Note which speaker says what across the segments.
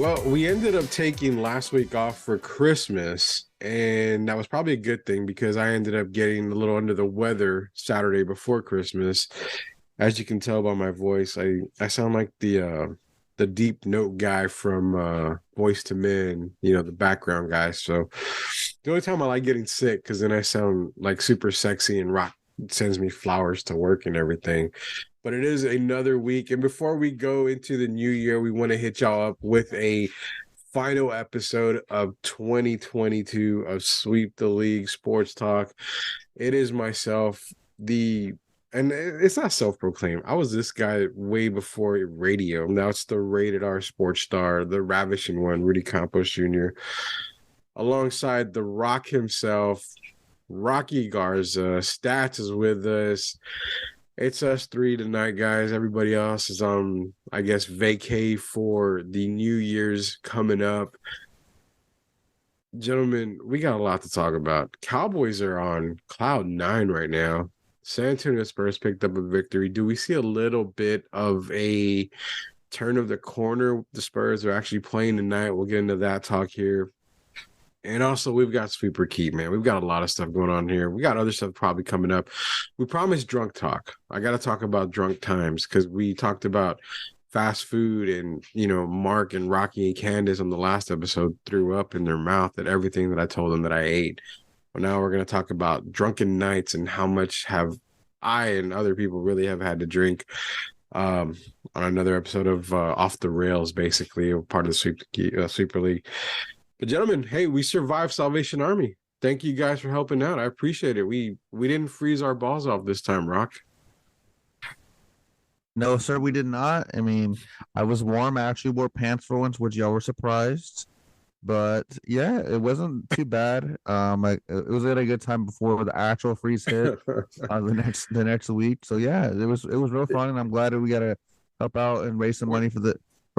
Speaker 1: Well, we ended up taking last week off for Christmas, and that was probably a good thing because I ended up getting a little under the weather Saturday before Christmas. As you can tell by my voice, I sound like the deep note guy from Voice to Men, the background guy. So the only time I like getting sick because then I sound like super sexy and rock sends me flowers to work and everything. But it is another week. And before we go into the new year, we want to hit y'all up with a final episode of 2022 of Sweep the League Sports Talk. It is myself, and it's not self-proclaimed. I was this guy way before radio. Now it's the rated R sports star, the ravishing one, Rudy Campos Jr., alongside the Rock himself, Rocky Garza. Stats is with us. It's us three tonight, guys. Everybody else is on, I guess, vacay for the New Year's coming up. Gentlemen, we got a lot to talk about. Cowboys are on cloud nine right now. San Antonio Spurs picked up a victory. Do we see a little bit of a turn of the corner? The Spurs are actually playing tonight. We'll get into that talk here. And also, we've got Sweeper Keep, man. We've got a lot of stuff going on here. We got other stuff probably coming up. We promised drunk talk. I got to talk about drunk times because we talked about fast food and, Mark and Rocky and Candace on the last episode threw up in their mouth at everything that I told them that I ate. Well, now we're going to talk about drunken nights and how much have I and other people really have had to drink on another episode of Off the Rails, basically, part of the Sweeper League. But gentlemen, hey, we survived Salvation Army. Thank you guys for helping out. I appreciate it. We didn't freeze our balls off this time, Rock.
Speaker 2: No, sir, we did not. I mean, I was warm. I actually wore pants for once, which y'all were surprised. But yeah, it wasn't too bad. It was at a good time before the actual freeze hit the next week. So yeah, it was real fun, and I'm glad that we got to help out and raise some money for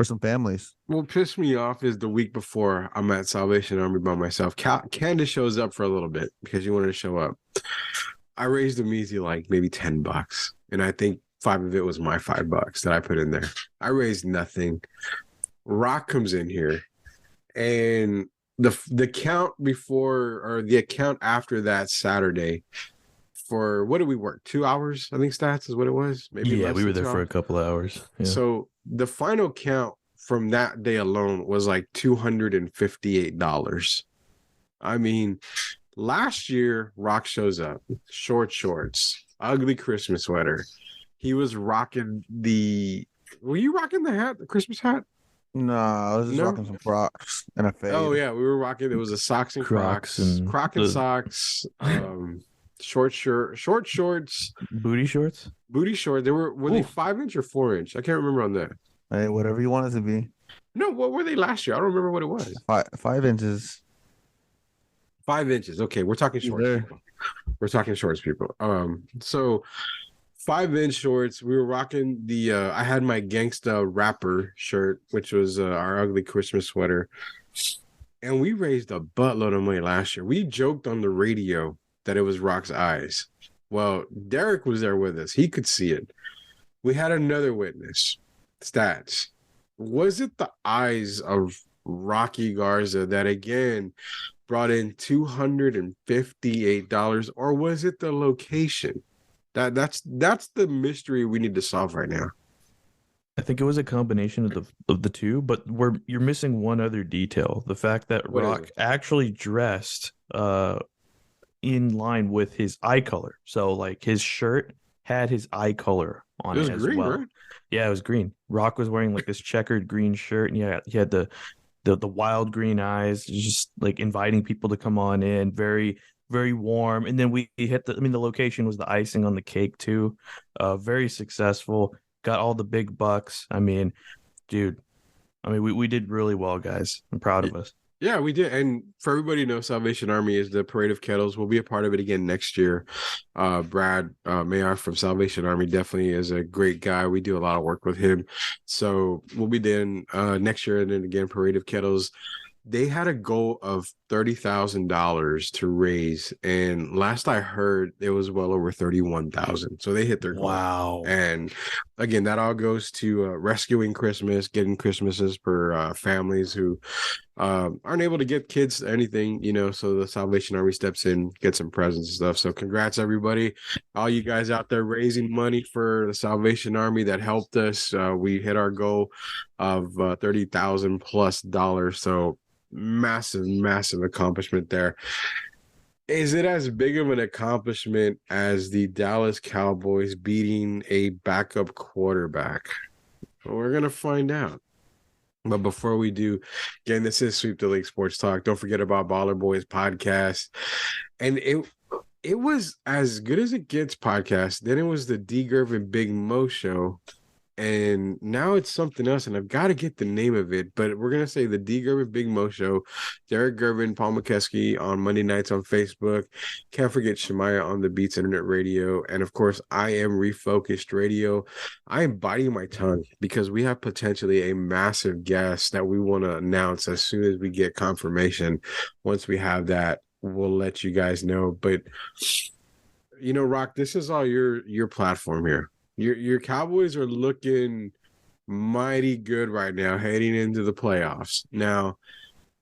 Speaker 2: some families.
Speaker 1: What pissed me off is the week before I'm at Salvation Army by myself. Candace shows up for a little bit because she wanted to show up. I raised them easy like maybe $10, and I think 5 of it was my $5 that I put in there. I raised nothing. Rock comes in here, and the count before or the account after that Saturday for what did we work? 2 hours? I think Stats is what it was.
Speaker 3: Maybe we were there for a couple of hours. Yeah.
Speaker 1: So the final count from that day alone was like $258. I mean, last year, Rock shows up, short shorts, ugly Christmas sweater. He was rocking were you rocking the hat, the Christmas hat?
Speaker 2: No, I was just rocking some Crocs and a fade.
Speaker 1: Oh, yeah, we were rocking, it was a socks and Crocs and socks, short shorts.
Speaker 3: Booty shorts?
Speaker 1: Booty short. Were they 5-inch or 4-inch? I can't remember on that.
Speaker 2: Hey, whatever you want it to be.
Speaker 1: No, what were they last year? I don't remember what it was.
Speaker 2: 5 inches.
Speaker 1: 5 inches. Okay, we're talking shorts. People. We're talking shorts, people. So 5-inch shorts. We were rocking I had my Gangsta Rapper shirt, which was our ugly Christmas sweater. And we raised a buttload of money last year. We joked on the radio that it was Rock's eyes. Well, Derek was there with us. He could see it. We had another witness. Stats. Was it the eyes of Rocky Garza that again brought in $258, or was it the location? That's the mystery we need to solve right now.
Speaker 3: I think it was a combination of the two, but you're missing one other detail: the fact that Rock actually dressed in line with his eye color. So like his shirt had his eye color on it as
Speaker 1: green,
Speaker 3: well.
Speaker 1: Right?
Speaker 3: Yeah, it was green. Rock was wearing like this checkered green shirt, and he had the wild green eyes, just like inviting people to come on in, very, very warm. And then we hit the location was the icing on the cake too. Very successful. Got all the big bucks. I mean, dude, we did really well, guys. I'm proud of us.
Speaker 1: Yeah, we did. And for everybody to know, Salvation Army is the Parade of Kettles. We'll be a part of it again next year. Brad Mayer from Salvation Army definitely is a great guy. We do a lot of work with him. So we'll be then next year. And then again, Parade of Kettles. They had a goal of $30,000 to raise. And last I heard, it was well over 31,000. So they hit their goal.
Speaker 3: Wow.
Speaker 1: And again, that all goes to rescuing Christmas, getting Christmases for families who aren't able to get kids anything, so the Salvation Army steps in, gets some presents and stuff. So congrats, everybody. All you guys out there raising money for the Salvation Army that helped us. We hit our goal of $30,000 plus. So massive, massive accomplishment there. Is it as big of an accomplishment as the Dallas Cowboys beating a backup quarterback? We're going to find out. But before we do, again, this is Sweep the League Sports Talk. Don't forget about Baller Boys podcast. And it was as good as it gets podcast. Then it was the D Gervin Big Mo show. And now it's something else, and I've got to get the name of it, but we're going to say the D Gervin Big Mo Show. Derek Gervin, Paul McKeskey on Monday nights on Facebook. Can't forget Shemaya on the Beats Internet Radio. And, of course, I Am Refocused Radio. I am biting my tongue because we have potentially a massive guest that we want to announce as soon as we get confirmation. Once we have that, we'll let you guys know. But, Rock, this is all your platform here. Your Cowboys are looking mighty good right now, heading into the playoffs. Now,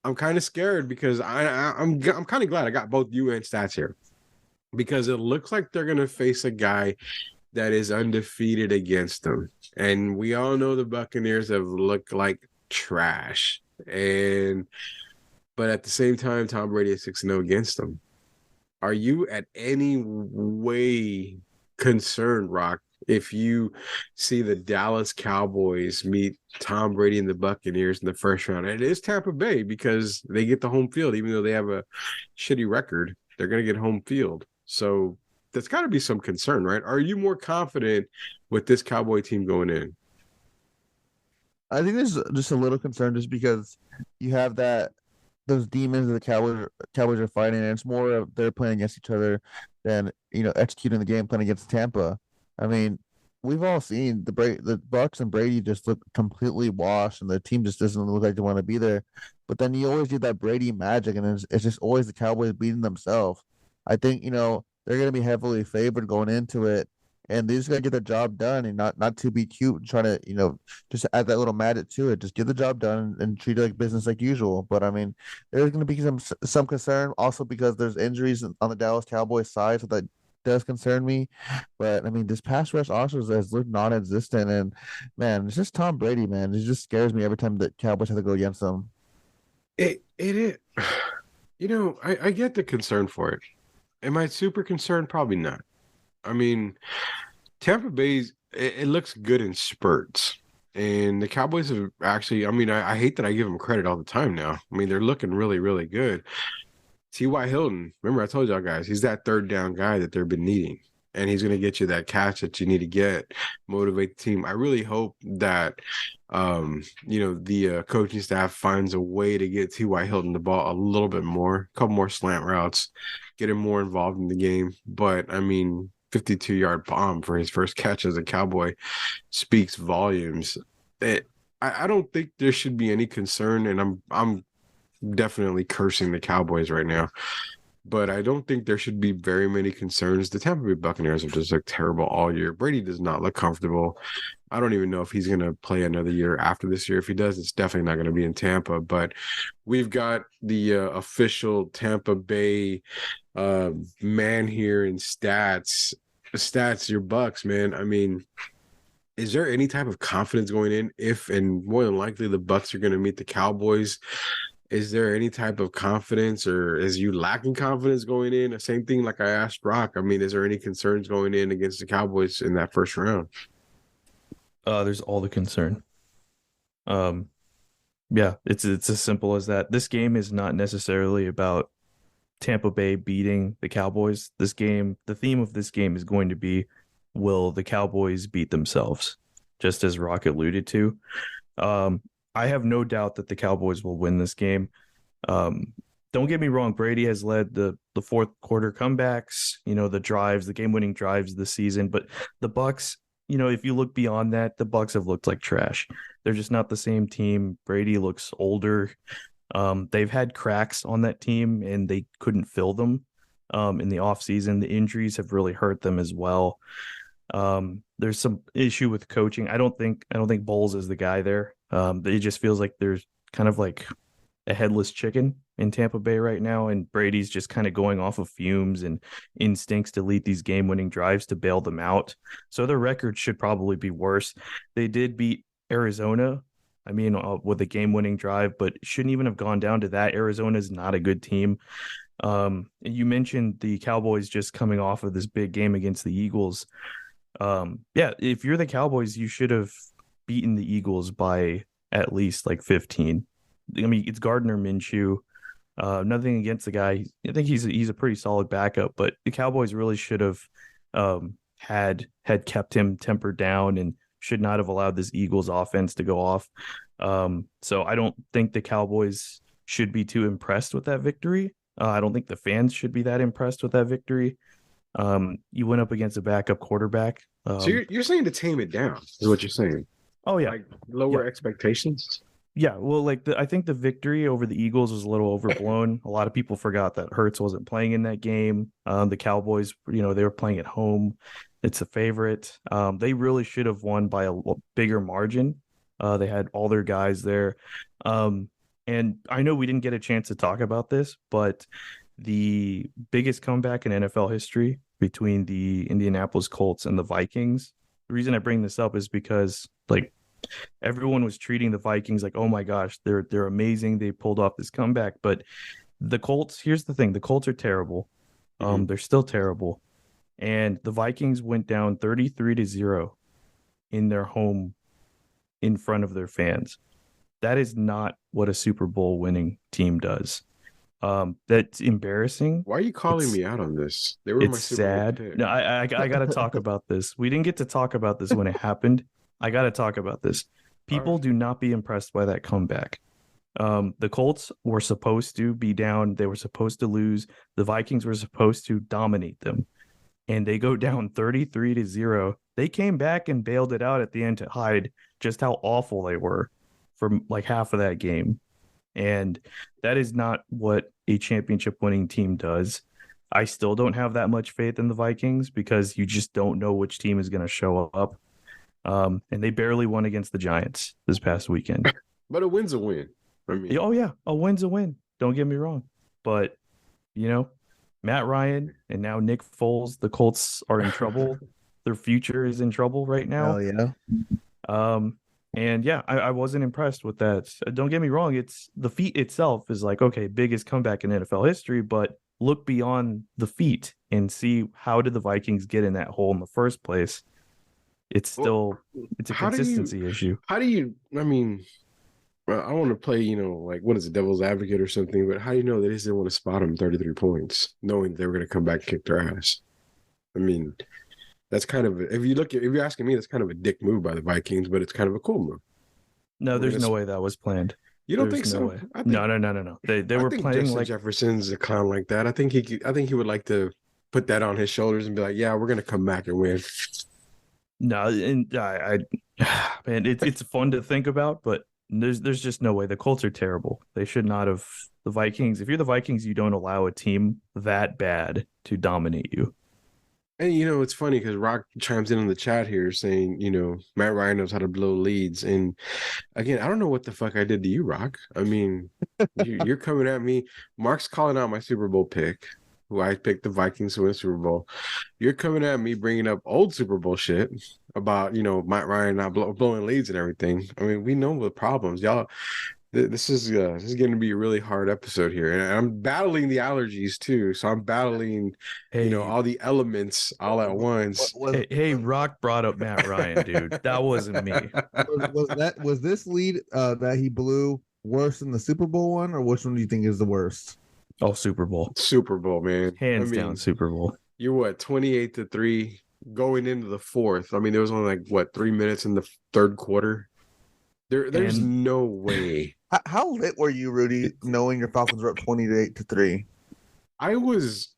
Speaker 1: I'm kind of scared because I'm kind of glad I got both you and Stats here, because it looks like they're gonna face a guy that is undefeated against them, and we all know the Buccaneers have looked like trash. But at the same time, Tom Brady is 6-0 against them. Are you at any way concerned, Rock, if you see the Dallas Cowboys meet Tom Brady and the Buccaneers in the first round? And it is Tampa Bay because they get the home field, even though they have a shitty record. They're going to get home field. So that's got to be some concern, right? Are you more confident with this Cowboy team going in?
Speaker 2: I think there's just a little concern just because you have those demons that the Cowboys are fighting, and it's more of they're playing against each other than executing the game plan against Tampa. I mean, we've all seen the Bucks and Brady just look completely washed, and the team just doesn't look like they want to be there. But then you always get that Brady magic, and it's just always the Cowboys beating themselves. I think they're going to be heavily favored going into it, and they just got to get the job done and not to be cute and try to just add that little magic to it. Just get the job done and treat it like business like usual. But I mean, there's going to be some concern also because there's injuries on the Dallas Cowboys side, so that does concern me. But I mean, this pass rush also has looked non-existent, and man, it's just Tom Brady, man. It just scares me every time the Cowboys have to go against them.
Speaker 1: It is. I get the concern for it. Am I super concerned? Probably not. I mean, Tampa Bay's it looks good in spurts, and the Cowboys have actually. I mean, I hate that I give them credit all the time now. I mean, they're looking really, really good. T.Y. Hilton, remember I told y'all guys, he's that third down guy that they've been needing, and he's going to get you that catch that you need to get, motivate the team. I really hope that, the coaching staff finds a way to get T.Y. Hilton the ball a little bit more, a couple more slant routes, get him more involved in the game. But, I mean, 52-yard bomb for his first catch as a Cowboy speaks volumes. I don't think there should be any concern, and I'm definitely cursing the Cowboys right now, but I don't think there should be very many concerns. The Tampa Bay Buccaneers have just looked terrible all year. Brady does not look comfortable. I don't even know if he's going to play another year after this year. If he does, it's definitely not going to be in Tampa. But we've got the official Tampa Bay man here in stats. Stats, your Bucks, man. I mean, is there any type of confidence going in if, and more than likely, the Bucks are going to meet the Cowboys? Is there any type of confidence, or is you lacking confidence going in? The same thing like I asked Brock. I mean, is there any concerns going in against the Cowboys in that first round?
Speaker 3: There's all the concern. Yeah, it's as simple as that. This game is not necessarily about Tampa Bay beating the Cowboys. This game, the theme of this game is going to be, will the Cowboys beat themselves? Just as Rock alluded to. I have no doubt that the Cowboys will win this game. Don't get me wrong. Brady has led the fourth quarter comebacks, the drives, the game-winning drives this season. But the Bucks, if you look beyond that, the Bucks have looked like trash. They're just not the same team. Brady looks older. They've had cracks on that team, and they couldn't fill them in the offseason. The injuries have really hurt them as well. There's some issue with coaching. I don't think Bowles is the guy there. It just feels like there's kind of like a headless chicken in Tampa Bay right now, and Brady's just kind of going off of fumes and instincts to lead these game-winning drives to bail them out. So their record should probably be worse. They did beat Arizona, I mean, with a game-winning drive, but shouldn't even have gone down to that. Arizona is not a good team. You mentioned the Cowboys just coming off of this big game against the Eagles. Yeah, if you're the Cowboys, you should have beaten the Eagles by at least like 15. I mean, it's Gardner Minshew. Nothing against the guy. I think he's a pretty solid backup, but the Cowboys really should have had kept him tempered down and should not have allowed this Eagles offense to go off. So I don't think the Cowboys should be too impressed with that victory. I don't think the fans should be that impressed with that victory. You went up against a backup quarterback.
Speaker 1: So you're saying to tame it down is what you're saying?
Speaker 3: Oh yeah,
Speaker 1: like lower expectations.
Speaker 3: Yeah, well, like I think the victory over the Eagles was a little overblown. A lot of people forgot that Hurts wasn't playing in that game. The Cowboys, they were playing at home. It's a favorite. They really should have won by a bigger margin. They had all their guys there. And I know we didn't get a chance to talk about this, but the biggest comeback in NFL history between the Indianapolis Colts and the Vikings. The reason I bring this up is because like everyone was treating the Vikings like, oh my gosh, they're amazing. They pulled off this comeback. But the Colts, here's the thing, the Colts are terrible. They're still terrible. And the Vikings went down 33-0 in their home in front of their fans. That is not what a Super Bowl winning team does. That's embarrassing.
Speaker 1: Why are you calling me out on this? They were my Super
Speaker 3: sad.
Speaker 1: Bowl pick.
Speaker 3: No, I got to talk about this. We didn't get to talk about this when it happened. I got to talk about this. People do not be impressed by that comeback. The Colts were supposed to be down. They were supposed to lose. The Vikings were supposed to dominate them. And they go down 33-0. They came back and bailed it out at the end to hide just how awful they were for like half of that game. And that is not what a championship winning team does. I still don't have that much faith in the Vikings because you just don't know which team is going to show up. And they barely won against the Giants this past weekend.
Speaker 1: But a win's a win. I mean,
Speaker 3: oh yeah, a win's a win. Don't get me wrong. But, Matt Ryan and now Nick Foles, the Colts are in trouble. Their future is in trouble right now.
Speaker 2: Oh yeah.
Speaker 3: And yeah, I wasn't impressed with that. Don't get me wrong. It's the feat itself is like, okay, biggest comeback in NFL history, but look beyond the feat and see how did the Vikings get in that hole in the first place. It's a consistency issue.
Speaker 1: How do you, I mean, I don't want to play, like what is it, devil's advocate or something, but how do you know they just didn't want to spot them 33 points, knowing they were going to come back and kick their ass? I mean, that's kind of, if you're asking me, that's kind of a dick move by the Vikings, but it's kind of a cool move.
Speaker 3: No, there's no way that was planned.
Speaker 1: You don't think
Speaker 3: no
Speaker 1: so?
Speaker 3: Way. No. They were playing
Speaker 1: Justin
Speaker 3: like
Speaker 1: Jefferson's a clown like that. I think he would like to put that on his shoulders and be like, yeah, we're going to come back and win.
Speaker 3: No, and man, it's fun to think about, but there's just no way. The Colts are terrible. They should not have. The Vikings, if you're the Vikings, you don't allow a team that bad to dominate you.
Speaker 1: And it's funny because Rock chimes in on the chat here saying, Matt Ryan knows how to blow leads. And again, I don't know what the fuck I did to you, Rock. I mean, you're coming at me. Mark's calling out my Super Bowl pick, who I picked the Vikings to win the Super Bowl. You're coming at me bringing up old Super Bowl shit about, Matt Ryan not blowing leads and everything. I mean, we know the problems. Y'all, this is going to be a really hard episode here. And I'm battling the allergies too. So I'm battling, all the elements all at once.
Speaker 3: Hey, Rock brought up Matt Ryan, dude. That wasn't me.
Speaker 2: Was this lead that he blew worse than the Super Bowl one, or which one do you think is the worst?
Speaker 3: Oh, Super Bowl.
Speaker 1: Super Bowl, man.
Speaker 3: Hands down, Super Bowl.
Speaker 1: You're what, 28-3 going into the fourth. I mean, there was only 3 minutes in the third quarter. There's no way.
Speaker 2: How lit were you, Rudy, knowing your Falcons were up 28-3?
Speaker 1: I was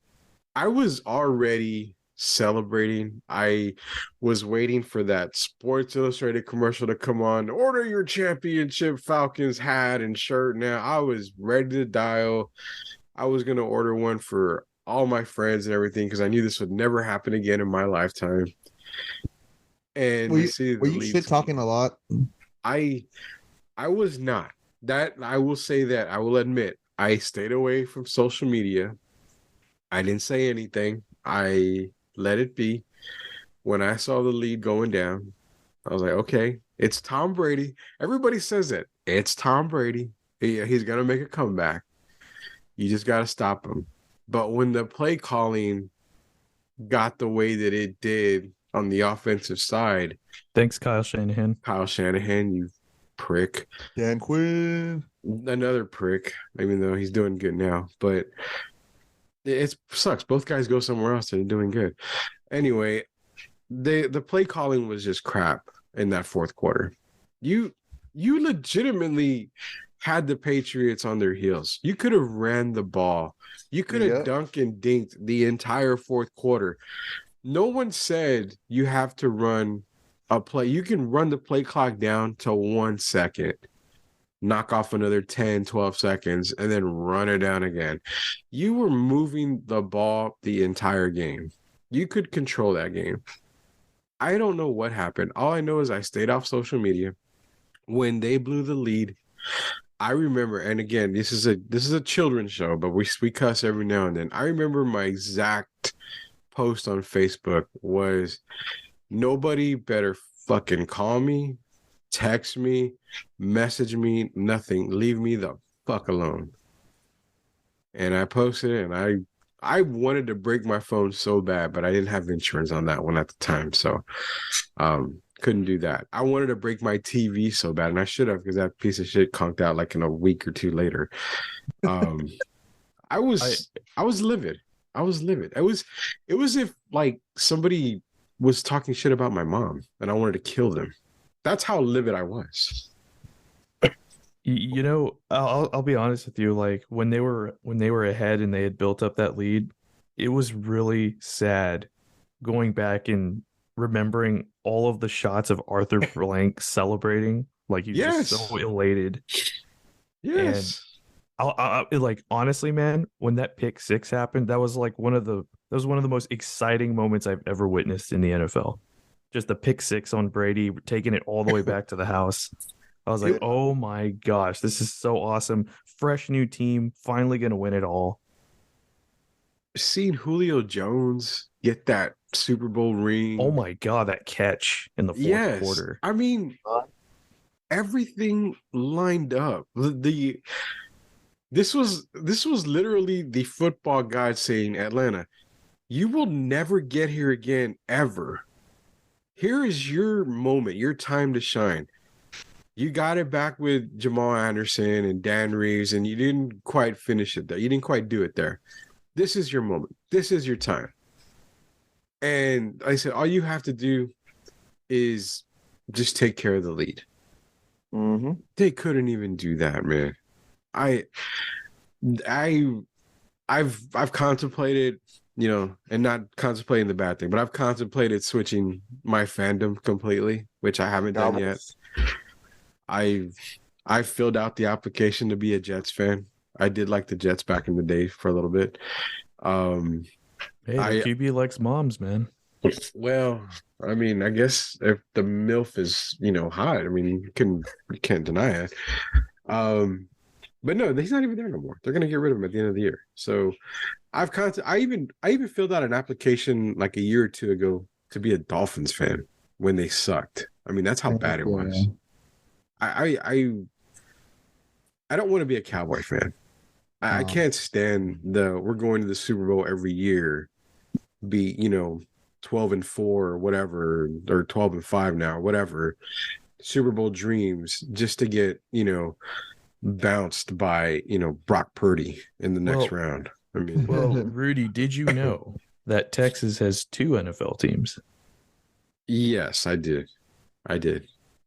Speaker 1: already celebrating. I was waiting for that Sports Illustrated commercial to come on. Order your championship Falcons hat and shirt. Now I was ready to dial. I was going to order one for all my friends and everything because I knew this would never happen again in my lifetime. And
Speaker 4: Were
Speaker 1: to
Speaker 4: you,
Speaker 1: see
Speaker 4: were
Speaker 1: the
Speaker 4: you
Speaker 1: lead,
Speaker 4: shit talking a lot?
Speaker 1: I was not. That I will say that I will admit I stayed away from social media. I didn't say anything. I let it be. When I saw the lead going down, I was like, okay, it's Tom Brady. Everybody says that. It's Tom Brady. He's gonna make a comeback. You just gotta stop him. But when the play calling got the way that it did on the offensive side,
Speaker 3: Thanks, Kyle Shanahan.
Speaker 1: Kyle Shanahan, you prick.
Speaker 4: Dan Quinn.
Speaker 1: Another prick, even though he's doing good now. But it sucks. Both guys go somewhere else and they're doing good. Anyway, the play calling was just crap in that fourth quarter. You legitimately had the Patriots on their heels. You could have ran the ball. You could have dunked and dinked the entire fourth quarter. No one said you have to run a play. You can run the play clock down to 1 second, knock off another 10, 12 seconds, and then run it down again. You were moving the ball the entire game. You could control that game. I don't know what happened. All I know is I stayed off social media. When they blew the lead, I remember, and again, this is a children's show, but we cuss every now and then. I remember my exact post on Facebook was, nobody better fucking call me, text me, message me, nothing. Leave me the fuck alone. And I posted it, and I wanted to break my phone so bad, but I didn't have insurance on that one at the time, so couldn't do that. I wanted to break my TV so bad, and I should have, because that piece of shit conked out like in a week or two later. I was livid. I was livid. It was if like somebody was talking shit about my mom, and I wanted to kill them. That's how livid I was.
Speaker 3: You know, I'll be honest with you. Like when they were ahead and they had built up that lead, it was really sad going back and remembering all of the shots of Arthur Blank celebrating. Like he was just so elated.
Speaker 1: Yes.
Speaker 3: And I like honestly, man, when that pick six happened, that was like one of the most exciting moments I've ever witnessed in the NFL. Just the pick six on Brady, taking it all the way back to the house. I was like, oh my gosh, this is so awesome. Fresh new team, finally going to win it all.
Speaker 1: Seeing Julio Jones get that Super Bowl ring.
Speaker 3: Oh my God, that catch in the fourth quarter.
Speaker 1: I mean, everything lined up. This was literally the football god saying, Atlanta, you will never get here again, ever. Here is your moment, your time to shine. You got it back with Jamal Anderson and Dan Reeves, and you didn't quite finish it there. You didn't quite do it there. This is your moment. This is your time. And I said, all you have to do is just take care of the lead.
Speaker 4: Mm-hmm.
Speaker 1: They couldn't even do that, man. I've contemplated, and not contemplating the bad thing, but I've contemplated switching my fandom completely, which I haven't done yet. I filled out the application to be a Jets fan. I did like the Jets back in the day for a little bit.
Speaker 3: Hey, the QB likes moms, man.
Speaker 1: Well, I mean, I guess if the MILF is, hot, I mean, you can't deny it. But no, he's not even there no more. They're gonna get rid of him at the end of the year. So I even filled out an application like a year or two ago to be a Dolphins fan when they sucked. I mean, that's how bad it was. I don't want to be a Cowboy fan. I can't stand we're going to the Super Bowl every year, be 12-4 or whatever, or 12-5 now, whatever. Super Bowl dreams just to get bounced by Brock Purdy in the next round. I mean,
Speaker 3: Rudy, did you know that Texas has 2 NFL teams?
Speaker 1: Yes, I did.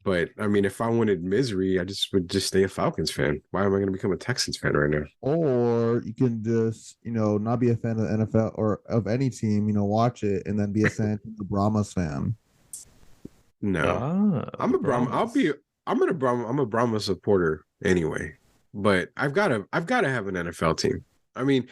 Speaker 1: But I mean, if I wanted misery, I would just stay a Falcons fan. Why am I going to become a Texans fan right now?
Speaker 4: Or you can just, not be a fan of the NFL or of any team, watch it and then be a San Antonio Brahmas fan.
Speaker 1: No, I'm a Brahma. I'm a Brahma supporter anyway. But I've got to have an NFL team. I mean,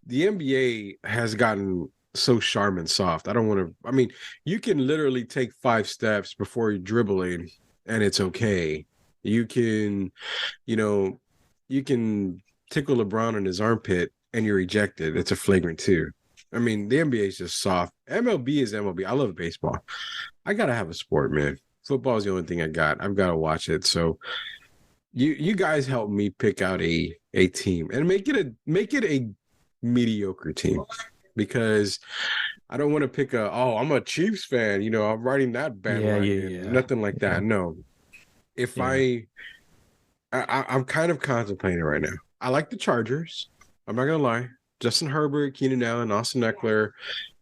Speaker 1: the NBA has gotten so Charmin soft. I don't want to. I mean, you can literally take 5 steps before you're dribbling, and it's okay. You can, you know, you can tickle LeBron in his armpit, and you're ejected. It's a flagrant 2. I mean, the NBA is just soft. MLB is MLB. I love baseball. I gotta have a sport, man. Football is the only thing I got. I've got to watch it. So you guys help me pick out a team and make it a mediocre team, because I don't want to pick I'm a Chiefs fan, I'm riding that bandwagon.
Speaker 3: Yeah.
Speaker 1: Nothing like that. No. If
Speaker 3: Yeah.
Speaker 1: I'm kind of contemplating right now. I like the Chargers. I'm not gonna lie. Justin Herbert, Keenan Allen, Austin Eckler,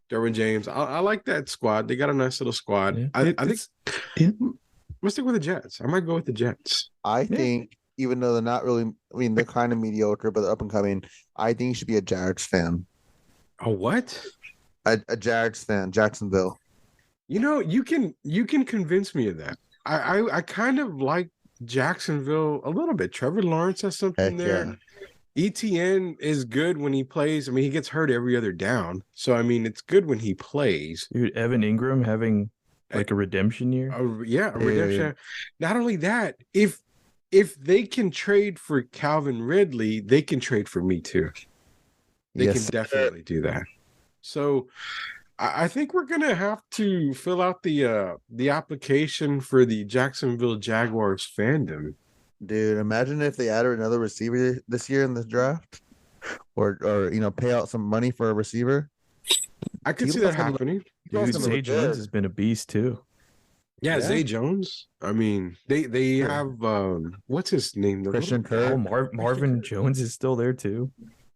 Speaker 1: Derwin James. I like that squad. They got a nice little squad.
Speaker 3: Yeah.
Speaker 1: I think
Speaker 3: Yeah.
Speaker 1: let's stick with the Jets. I might go with the Jets.
Speaker 4: I think, even though they're not really, I mean, they're kind of mediocre, but they're up and coming. I think you should be a Jags fan.
Speaker 1: Oh, what?
Speaker 4: A Jags fan, Jacksonville.
Speaker 1: You can convince me of that. I kind of like Jacksonville a little bit. Trevor Lawrence has something
Speaker 4: Heck
Speaker 1: there.
Speaker 4: yeah.
Speaker 1: ETN is good when he plays. I mean, he gets hurt every other down. So, I mean, it's good when he plays.
Speaker 3: Dude, Evan Ingram having like a redemption year.
Speaker 1: A redemption. Not only that, if they can trade for Calvin Ridley, they can trade for me too. They
Speaker 4: Yes,
Speaker 1: can definitely do that. So I think we're gonna have to fill out the application for the Jacksonville Jaguars fandom.
Speaker 4: dude. Imagine if they added another receiver this year in the draft, or pay out some money for a receiver.
Speaker 1: I could see
Speaker 4: People
Speaker 1: that
Speaker 4: gonna-
Speaker 1: happening.
Speaker 3: Dude,
Speaker 4: gonna
Speaker 3: Zay
Speaker 4: look
Speaker 3: Jones
Speaker 4: good.
Speaker 3: has been a beast too.
Speaker 1: Yeah,
Speaker 4: Yeah.
Speaker 1: Zay Jones. I mean, they have what's his name? The
Speaker 4: Christian
Speaker 1: little-
Speaker 4: Kirk.
Speaker 3: Marvin Jones is still there too.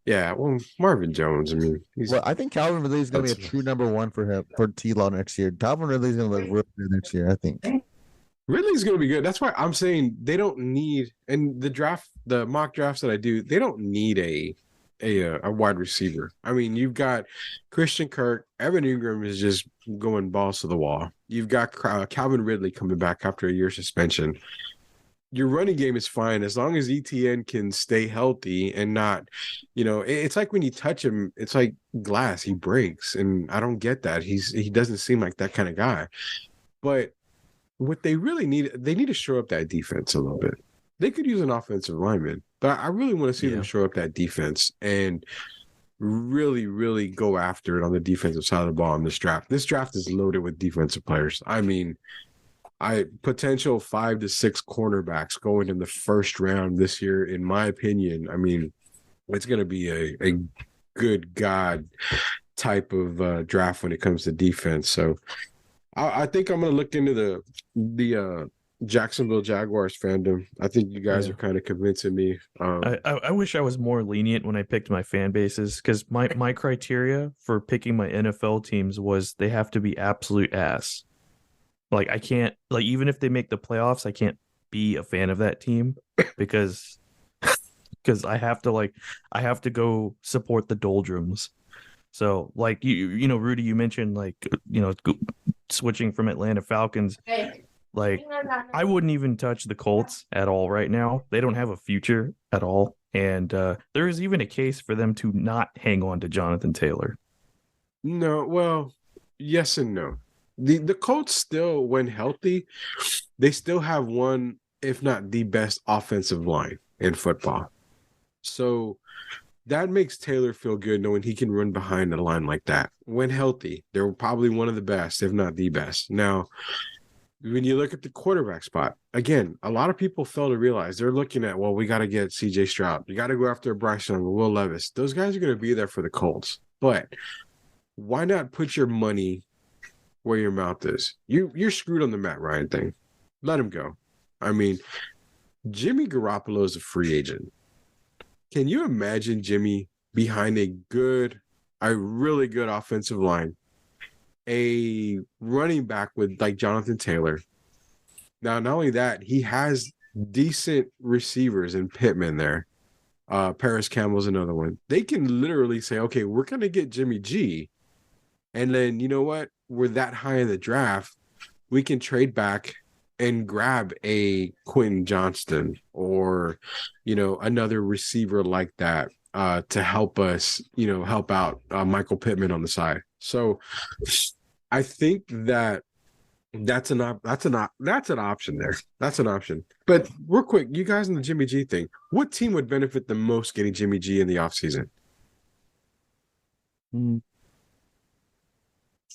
Speaker 1: Yeah, well, Marvin Jones. I mean, he's
Speaker 4: Well, I think Calvin Ridley is going to be a
Speaker 1: That's-
Speaker 4: true number one for him for T-Law next year. Calvin Ridley is going to look really good next year, I think.
Speaker 1: Ridley's going to be good. That's why I'm saying they don't need, and the mock drafts that I do, they don't need a wide receiver. I mean, you've got Christian Kirk, Evan Ingram is just going balls to the wall. You've got Calvin Ridley coming back after a year suspension. Your running game is fine as long as ETN can stay healthy and not, it's like when you touch him, it's like glass, he breaks, and I don't get that. He doesn't seem like that kind of guy. But what they really need, they need to shore up that defense a little bit. They could use an offensive lineman, but I really want to see them shore up that defense and really, really go after it on the defensive side of the ball in this draft. This draft is loaded with defensive players. I mean, potential 5 to 6 cornerbacks going in the first round this year, in my opinion. I mean, it's going to be a good God type of draft when it comes to defense. So I think I'm going to look into the Jacksonville Jaguars fandom. I think you guys are kind of convincing me.
Speaker 3: I wish I was more lenient when I picked my fan bases, because my criteria for picking my NFL teams was they have to be absolute ass. Like, I can't, like, even if they make the playoffs, I can't be a fan of that team because I have to go support the doldrums. So, like, Rudy, you mentioned, like, switching from Atlanta Falcons. Like, I wouldn't even touch the Colts at all right now. They don't have a future at all. And there is even a case for them to not hang on to Jonathan Taylor.
Speaker 1: No, well, yes and no. The Colts still, when healthy, they still have one, if not the best offensive line in football. So that makes Taylor feel good knowing he can run behind a line like that. When healthy, they're probably one of the best, if not the best. Now, when you look at the quarterback spot, again, a lot of people fail to realize they're looking at, well, we got to get CJ Stroud. You got to go after Bryce Young, Will Levis. Those guys are going to be there for the Colts. But why not put your money where your mouth is? You're screwed on the Matt Ryan thing. Let him go. I mean, Jimmy Garoppolo is a free agent. Can you imagine Jimmy behind a really good offensive line, a running back with like Jonathan Taylor? Now, not only that, he has decent receivers in Pittman there. Paris Campbell's another one. They can literally say, okay, we're going to get Jimmy G. And then, you know what? We're that high in the draft. We can trade back and grab a Quentin Johnston or, another receiver like that to help us, help out Michael Pittman on the side. So I think that's an option there. That's an option. But real quick, you guys in the Jimmy G thing, what team would benefit the most getting Jimmy G in the offseason?
Speaker 4: Dude,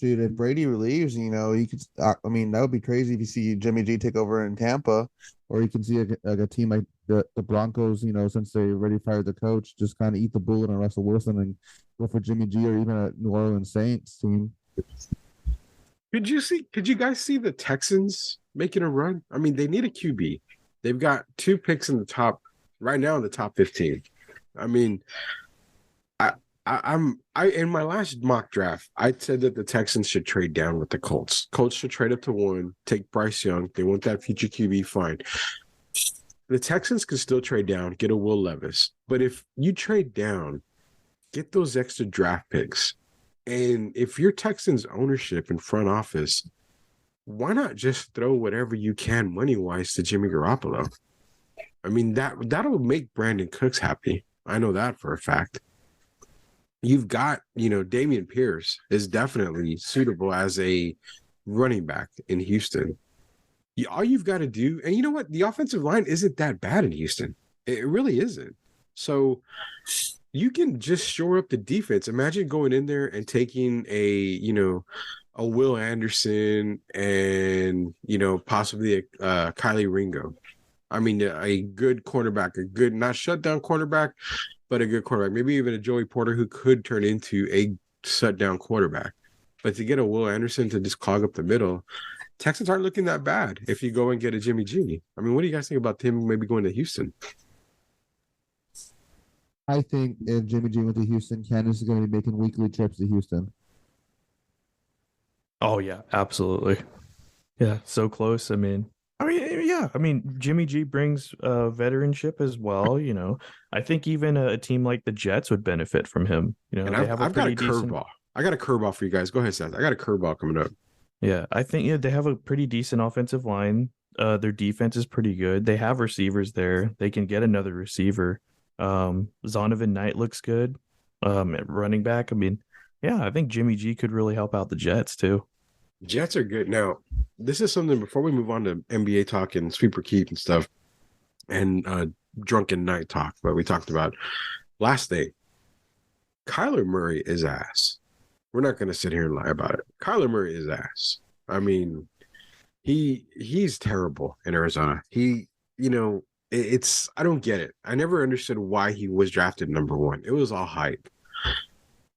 Speaker 4: if Brady leaves, you could. I mean, that would be crazy if you see Jimmy G take over in Tampa, or you can see a team like the Broncos. Since they already fired the coach, just kind of eat the bullet on Russell Wilson and go for Jimmy G, or even a New Orleans Saints team.
Speaker 1: Could you guys see the Texans making a run? I mean, they need a QB. They've got 2 picks in the top right now in the top 15. I mean, I in my last mock draft, I said that the Texans should trade down with the Colts. Colts should trade up to 1, take Bryce Young. They want that future QB, fine. The Texans can still trade down, get a Will Levis. But if you trade down, get those extra draft picks. And if you're Texans ownership and front office, why not just throw whatever you can money-wise to Jimmy Garoppolo? I mean, that'll make Brandon Cooks happy. I know that for a fact. You've got, Dameon Pierce is definitely suitable as a running back in Houston. All you've got to do, and you know what? The offensive line isn't that bad in Houston. It really isn't. So you can just shore up the defense. Imagine going in there and taking a Will Anderson and, possibly a Kylie Ringo. I mean, a good cornerback, a good, not shutdown cornerback, but a good quarterback. Maybe even a Joey Porter who could turn into a shutdown quarterback. But to get a Will Anderson to just clog up the middle, Texans aren't looking that bad if you go and get a Jimmy G. I mean, what do you guys think about him maybe going to Houston?
Speaker 4: I think if Jimmy G went to Houston, Candace is going to be making weekly trips to Houston.
Speaker 3: Oh yeah, absolutely. Yeah, so close. I mean, yeah. I mean, Jimmy G brings veteranship as well. I think even a team like the Jets would benefit from him.
Speaker 1: And
Speaker 3: they have
Speaker 1: I've got a
Speaker 3: decent
Speaker 1: curveball. I got a curveball for you guys. Go ahead, Seth. I got a curveball coming up.
Speaker 3: Yeah, I think they have a pretty decent offensive line. Their defense is pretty good. They have receivers there. They can get another receiver. Zonovan Knight looks good. At running back. I mean, yeah, I think Jimmy G could really help out the Jets too.
Speaker 1: Jets are good. Now, this is something before we move on to NBA talk and sweeper keep and stuff and drunken night talk that we talked about last day. Kyler Murray is ass. We're not going to sit here and lie about it. Kyler Murray is ass. I mean, he's terrible in Arizona. I don't get it. I never understood why he was drafted number 1. It was all hype.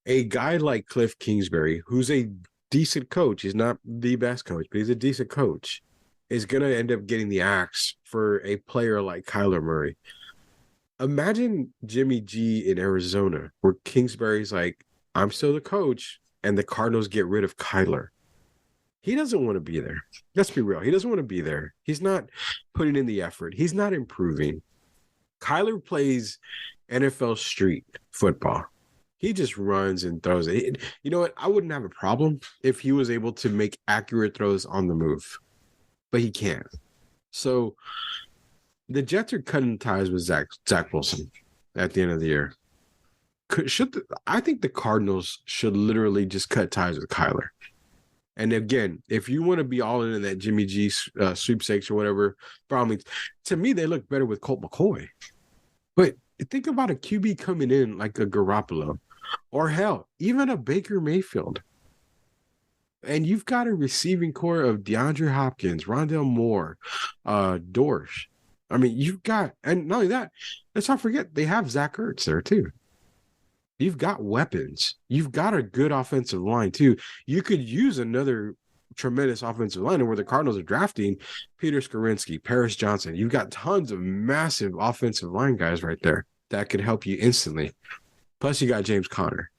Speaker 1: A guy like Cliff Kingsbury, who's a decent coach, he's not the best coach, but he's a decent coach, is going to end up getting the axe for a player like Kyler Murray. Imagine Jimmy G in Arizona, where Kingsbury's like, I'm still the coach, and the Cardinals get rid of Kyler. He doesn't want to be there. Let's be real. He doesn't want to be there. He's not putting in the effort. He's not improving. Kyler plays NFL street football. He just runs and throws it. You know what? I wouldn't have a problem if he was able to make accurate throws on the move, but he can't. So the Jets are cutting ties with Zach Wilson at the end of the year. I think the Cardinals should literally just cut ties with Kyler. And again, if you want to be all in that Jimmy G sweepstakes or whatever, by all means, to me, they look better with Colt McCoy. But think about a QB coming in like a Garoppolo or hell, even a Baker Mayfield. And you've got a receiving core of DeAndre Hopkins, Rondale Moore, Dorsch. I mean, and not only that, let's not forget, they have Zach Ertz there too. You've got weapons. You've got a good offensive line too. You could use another tremendous offensive line, and where the Cardinals are drafting Peter Skorinski, Paris Johnson. You've got tons of massive offensive line guys right there that could help you instantly. Plus, you got James Conner.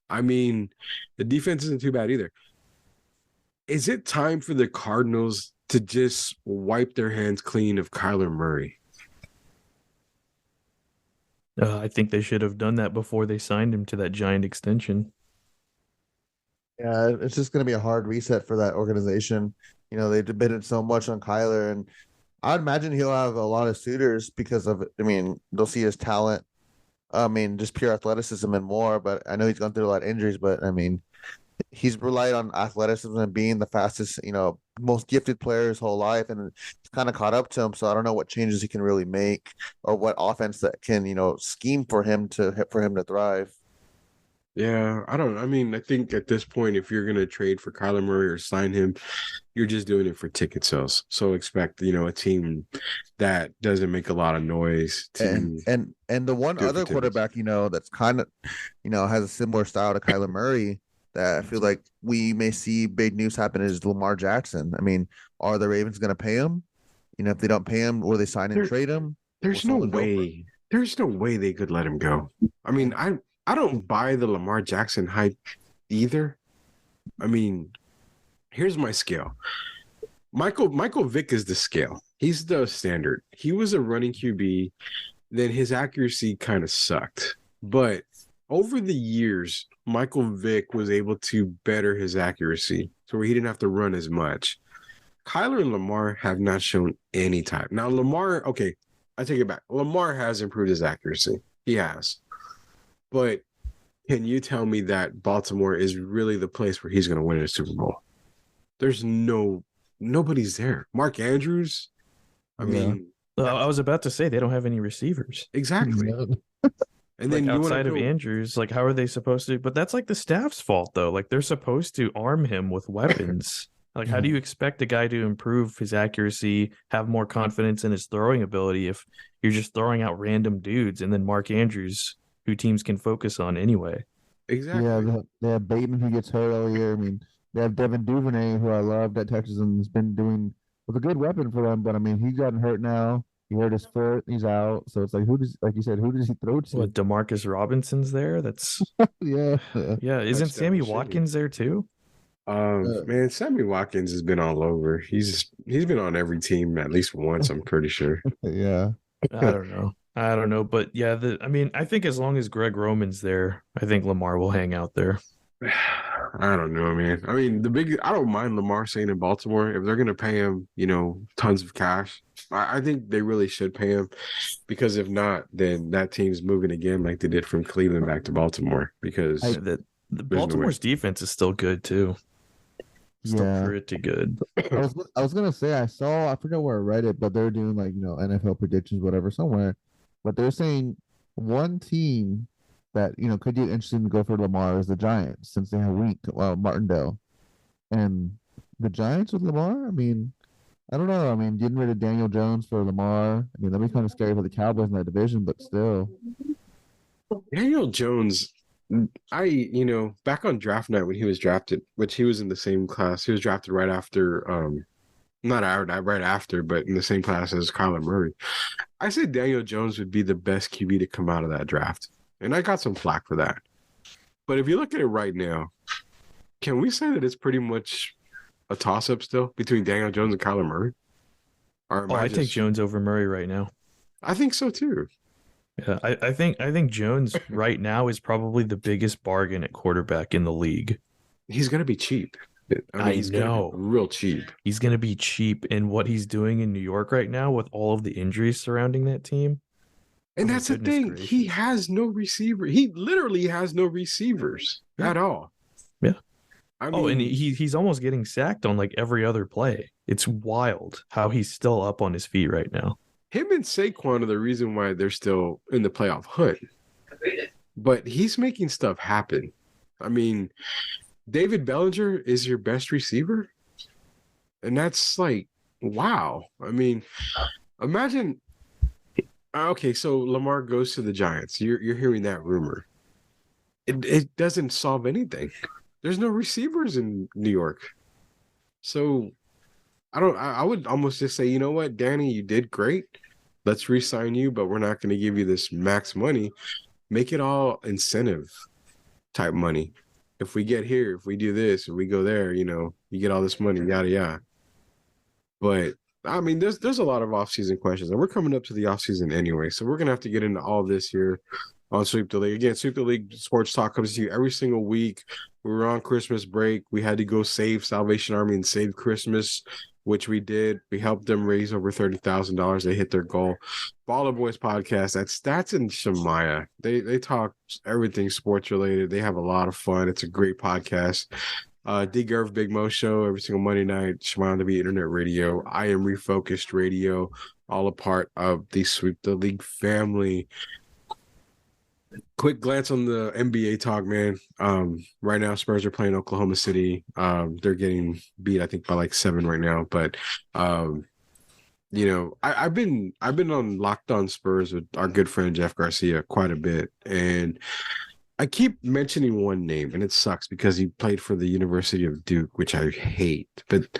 Speaker 1: I mean, the defense isn't too bad either. Is it time for the Cardinals to just wipe their hands clean of Kyler Murray?
Speaker 3: I think they should have done that before they signed him to that giant extension.
Speaker 4: Yeah, it's just going to be a hard reset for that organization. They debated so much on Kyler, and I'd imagine he'll have a lot of suitors because of, they'll see his talent. Just pure athleticism and more, but I know he's gone through a lot of injuries, but he's relied on athleticism and being the fastest, most gifted player his whole life, and it's kind of caught up to him. So I don't know what changes he can really make or what offense that can, scheme for him to thrive.
Speaker 1: Yeah, I mean, I think at this point, if you're going to trade for Kyler Murray or sign him, you're just doing it for ticket sales. So expect, a team that doesn't make a lot of noise to
Speaker 4: And the one
Speaker 1: do it for
Speaker 4: other
Speaker 1: tickets.
Speaker 4: quarterback, that's kind of, has a similar style to Kyler Murray that I feel like we may see big news happen is Lamar Jackson. I mean, are the Ravens going to pay him? If they don't pay him, will they sign and
Speaker 1: There-
Speaker 4: trade him?
Speaker 1: There's
Speaker 4: Will
Speaker 1: no
Speaker 4: someone go for
Speaker 1: way. There's no way they could let him go. I mean, I don't buy the Lamar Jackson hype either. I mean, here's my scale. Michael Vick is the scale. He's the standard. He was a running QB, then his accuracy kind of sucked. But over the years, Michael Vick was able to better his accuracy so he didn't have to run as much. Kyler and Lamar have not shown any type. Now, Lamar, okay, I take it back. Lamar has improved his accuracy. He has. But can you tell me that Baltimore is really the place where he's going to win a Super Bowl? There's nobody's there. Mark Andrews, I mean,
Speaker 3: I was about to say they don't have any receivers.
Speaker 1: exactly. And then
Speaker 3: Like
Speaker 1: you want
Speaker 3: outside
Speaker 1: to
Speaker 3: of Andrews, like how are they supposed to? But that's like the staff's fault, though. Like they're supposed to arm him with weapons. Like, how do you expect a guy to improve his accuracy, have more confidence in his throwing ability if you're just throwing out random dudes and then Mark Andrews, who teams can focus on anyway?
Speaker 1: exactly.
Speaker 4: Yeah, they have Bateman who gets hurt all year. I mean, they have Devin Duvernay, who I love at Texas and has been doing was a good weapon for them. But I mean, he's gotten hurt now. He hurt his foot. He's out. So it's like, like you said, who does he throw to?
Speaker 3: What, Demarcus Robinson's there? That's
Speaker 4: Yeah.
Speaker 3: yeah. Isn't
Speaker 1: Touchdown
Speaker 3: Sammy
Speaker 1: machine.
Speaker 3: Watkins there too?
Speaker 1: Man, Sammy Watkins has been all over. He's been on every team at least once, I'm pretty sure.
Speaker 4: Yeah.
Speaker 3: I don't know, but yeah, I mean, I think as long as Greg Roman's there, I think Lamar will hang out there.
Speaker 1: I don't know, man. I mean, I don't mind Lamar staying in Baltimore if they're gonna pay him, tons of cash. I think they really should pay him because if not, then that team's moving again like they did from Cleveland back to Baltimore because
Speaker 3: The
Speaker 1: no
Speaker 3: Baltimore's defense is still good too. Still
Speaker 4: Yeah.
Speaker 3: pretty good.
Speaker 4: I was gonna say I forgot where I read it, but they're doing like NFL predictions, whatever, somewhere. But they're saying one team that could get interesting to go for Lamar is the Giants since they have Martindale, and the Giants with Lamar. I mean, I don't know. I mean, getting rid of Daniel Jones for Lamar. I mean, that'd be kind of scary for the Cowboys in that division, but still.
Speaker 1: Daniel Jones, back on draft night when he was drafted, which he was in the same class, he was drafted right after, not right after, but in the same class as Kyler Murray. I said Daniel Jones would be the best QB to come out of that draft, and I got some flack for that. But if you look at it right now, can we say that it's pretty much a toss-up still between Daniel Jones and Kyler Murray? Or
Speaker 3: I take Jones over Murray right now.
Speaker 1: I think so too.
Speaker 3: Yeah, I think Jones right now is probably the biggest bargain at quarterback in the league.
Speaker 1: He's gonna be cheap. He's
Speaker 3: know.
Speaker 1: gonna be real cheap.
Speaker 3: He's going to be cheap in what he's doing in New York right now with all of the injuries surrounding that team.
Speaker 1: And
Speaker 3: Oh,
Speaker 1: that's the
Speaker 3: goodness
Speaker 1: thing.
Speaker 3: gracious.
Speaker 1: He has no receiver. He literally has no receivers at all.
Speaker 3: Yeah.
Speaker 1: I
Speaker 3: And
Speaker 1: mean,
Speaker 3: he's almost getting sacked on like every other play. It's wild how he's still up on his feet right now.
Speaker 1: him and Saquon are the reason why they're still in the playoff hunt. But he's making stuff happen. I mean, David Bellinger is your best receiver. And that's like, wow. I mean, imagine. Okay, so Lamar goes to the Giants. You're hearing that rumor. It doesn't solve anything. There's no receivers in New York. So I would almost just say, you know what, Danny, you did great. Let's re-sign you, but we're not going to give you this max money. Make it all incentive type money. If we get here, if we do this, if we go there, you get all this money, yada yada. But I mean, there's a lot of off-season questions, and we're coming up to the off-season anyway, so we're gonna have to get into all this here on Sweep the League. Again, Sweep the League Sports Talk comes to you every single week. We were on Christmas break. We had to go save Salvation Army and save Christmas. which we did. We helped them raise over $30,000. They hit their goal. Baller Boys podcast. That's Stats and Shemaya. They talk everything sports related. They have a lot of fun. It's a great podcast. D Gerv Big Mo show every single Monday night. Shemaya on the Beat Internet Radio. I Am Refocused Radio. All a part of the Sweep the League family. Quick glance on the NBA talk, man. Right now, Spurs are playing Oklahoma City. They're getting beat, I think, by like 7 right now. But you know, I've been on Locked On Spurs with our good friend Jeff Garcia quite a bit, and I keep mentioning one name, and it sucks because he played for the University of Duke, which I hate. But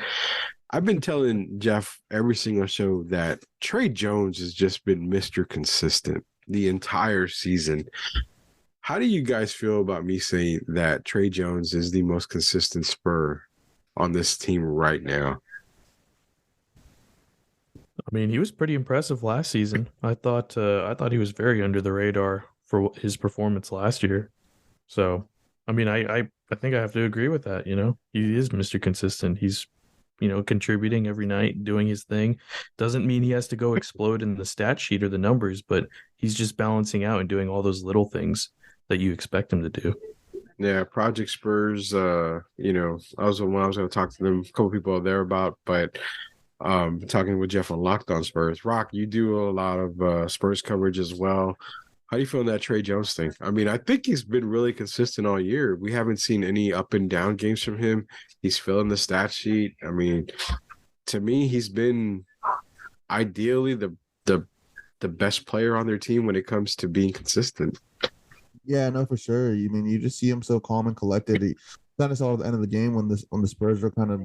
Speaker 1: I've been telling Jeff every single show that Trey Jones has just been Mr. Consistent the entire season. How do you guys feel about me saying that Trey Jones is the most consistent Spur on this team right now?
Speaker 3: I mean, he was pretty impressive last season. I thought he was very under the radar for his performance last year. So, I mean, I think I have to agree with that. You know, he is Mr. Consistent. He's, you know, contributing every night, doing his thing. Doesn't mean he has to go explode in the stat sheet or the numbers, but he's just balancing out and doing all those little things that you expect him to do.
Speaker 1: Yeah, Project Spurs, you know, I was going to talk to them, a couple people there about, but talking with Jeff on Locked On Spurs. Rock, you do a lot of Spurs coverage as well. How do you feel in that Trey Jones thing? I mean, I think he's been really consistent all year. We haven't seen any up and down games from him. He's filling the stat sheet. I mean, to me, he's been ideally the best player on their team when it comes to being consistent.
Speaker 4: Yeah, no, for sure. You mean you just see him so calm and collected. He kind of saw at the end of the game when the Spurs were kind of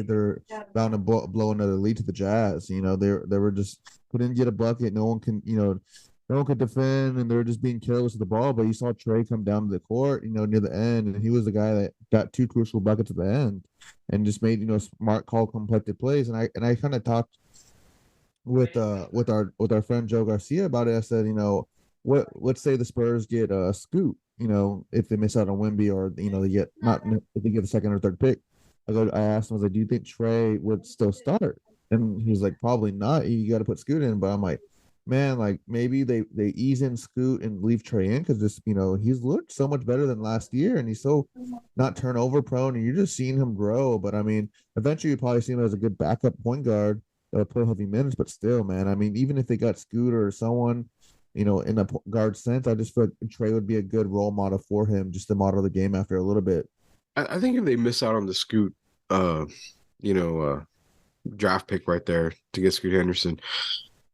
Speaker 4: they're bound to blow another lead to the Jazz. You know, they were just couldn't get a bucket. No one could defend, and they were just being careless with the ball. But you saw Trey come down to the court, you know, near the end, and he was the guy that got 2 crucial buckets at the end, and just made, you know, smart call, completed plays. And I kind of talked with our friend Joe Garcia about it. I said, you know, let's say the Spurs get a Scoot, you know, if they miss out on Wemby, or, you know, they get not if they get the second or third pick. I asked him, I was like, do you think Trey would still start? And he's like, probably not. You got to put Scoot in. But I'm like, man, like maybe they ease in Scoot and leave Trey in, because this, you know, he's looked so much better than last year, and he's so not turnover prone, and you're just seeing him grow. But I mean, eventually you probably see him as a good backup point guard that would play heavy minutes. But still, man, I mean, even if they got Scoot or someone, you know, in a guard sense, I just feel like Trey would be a good role model for him, just to model the game after a little bit.
Speaker 1: I think if they miss out on the Scoot, draft pick right there to get Scoot Henderson,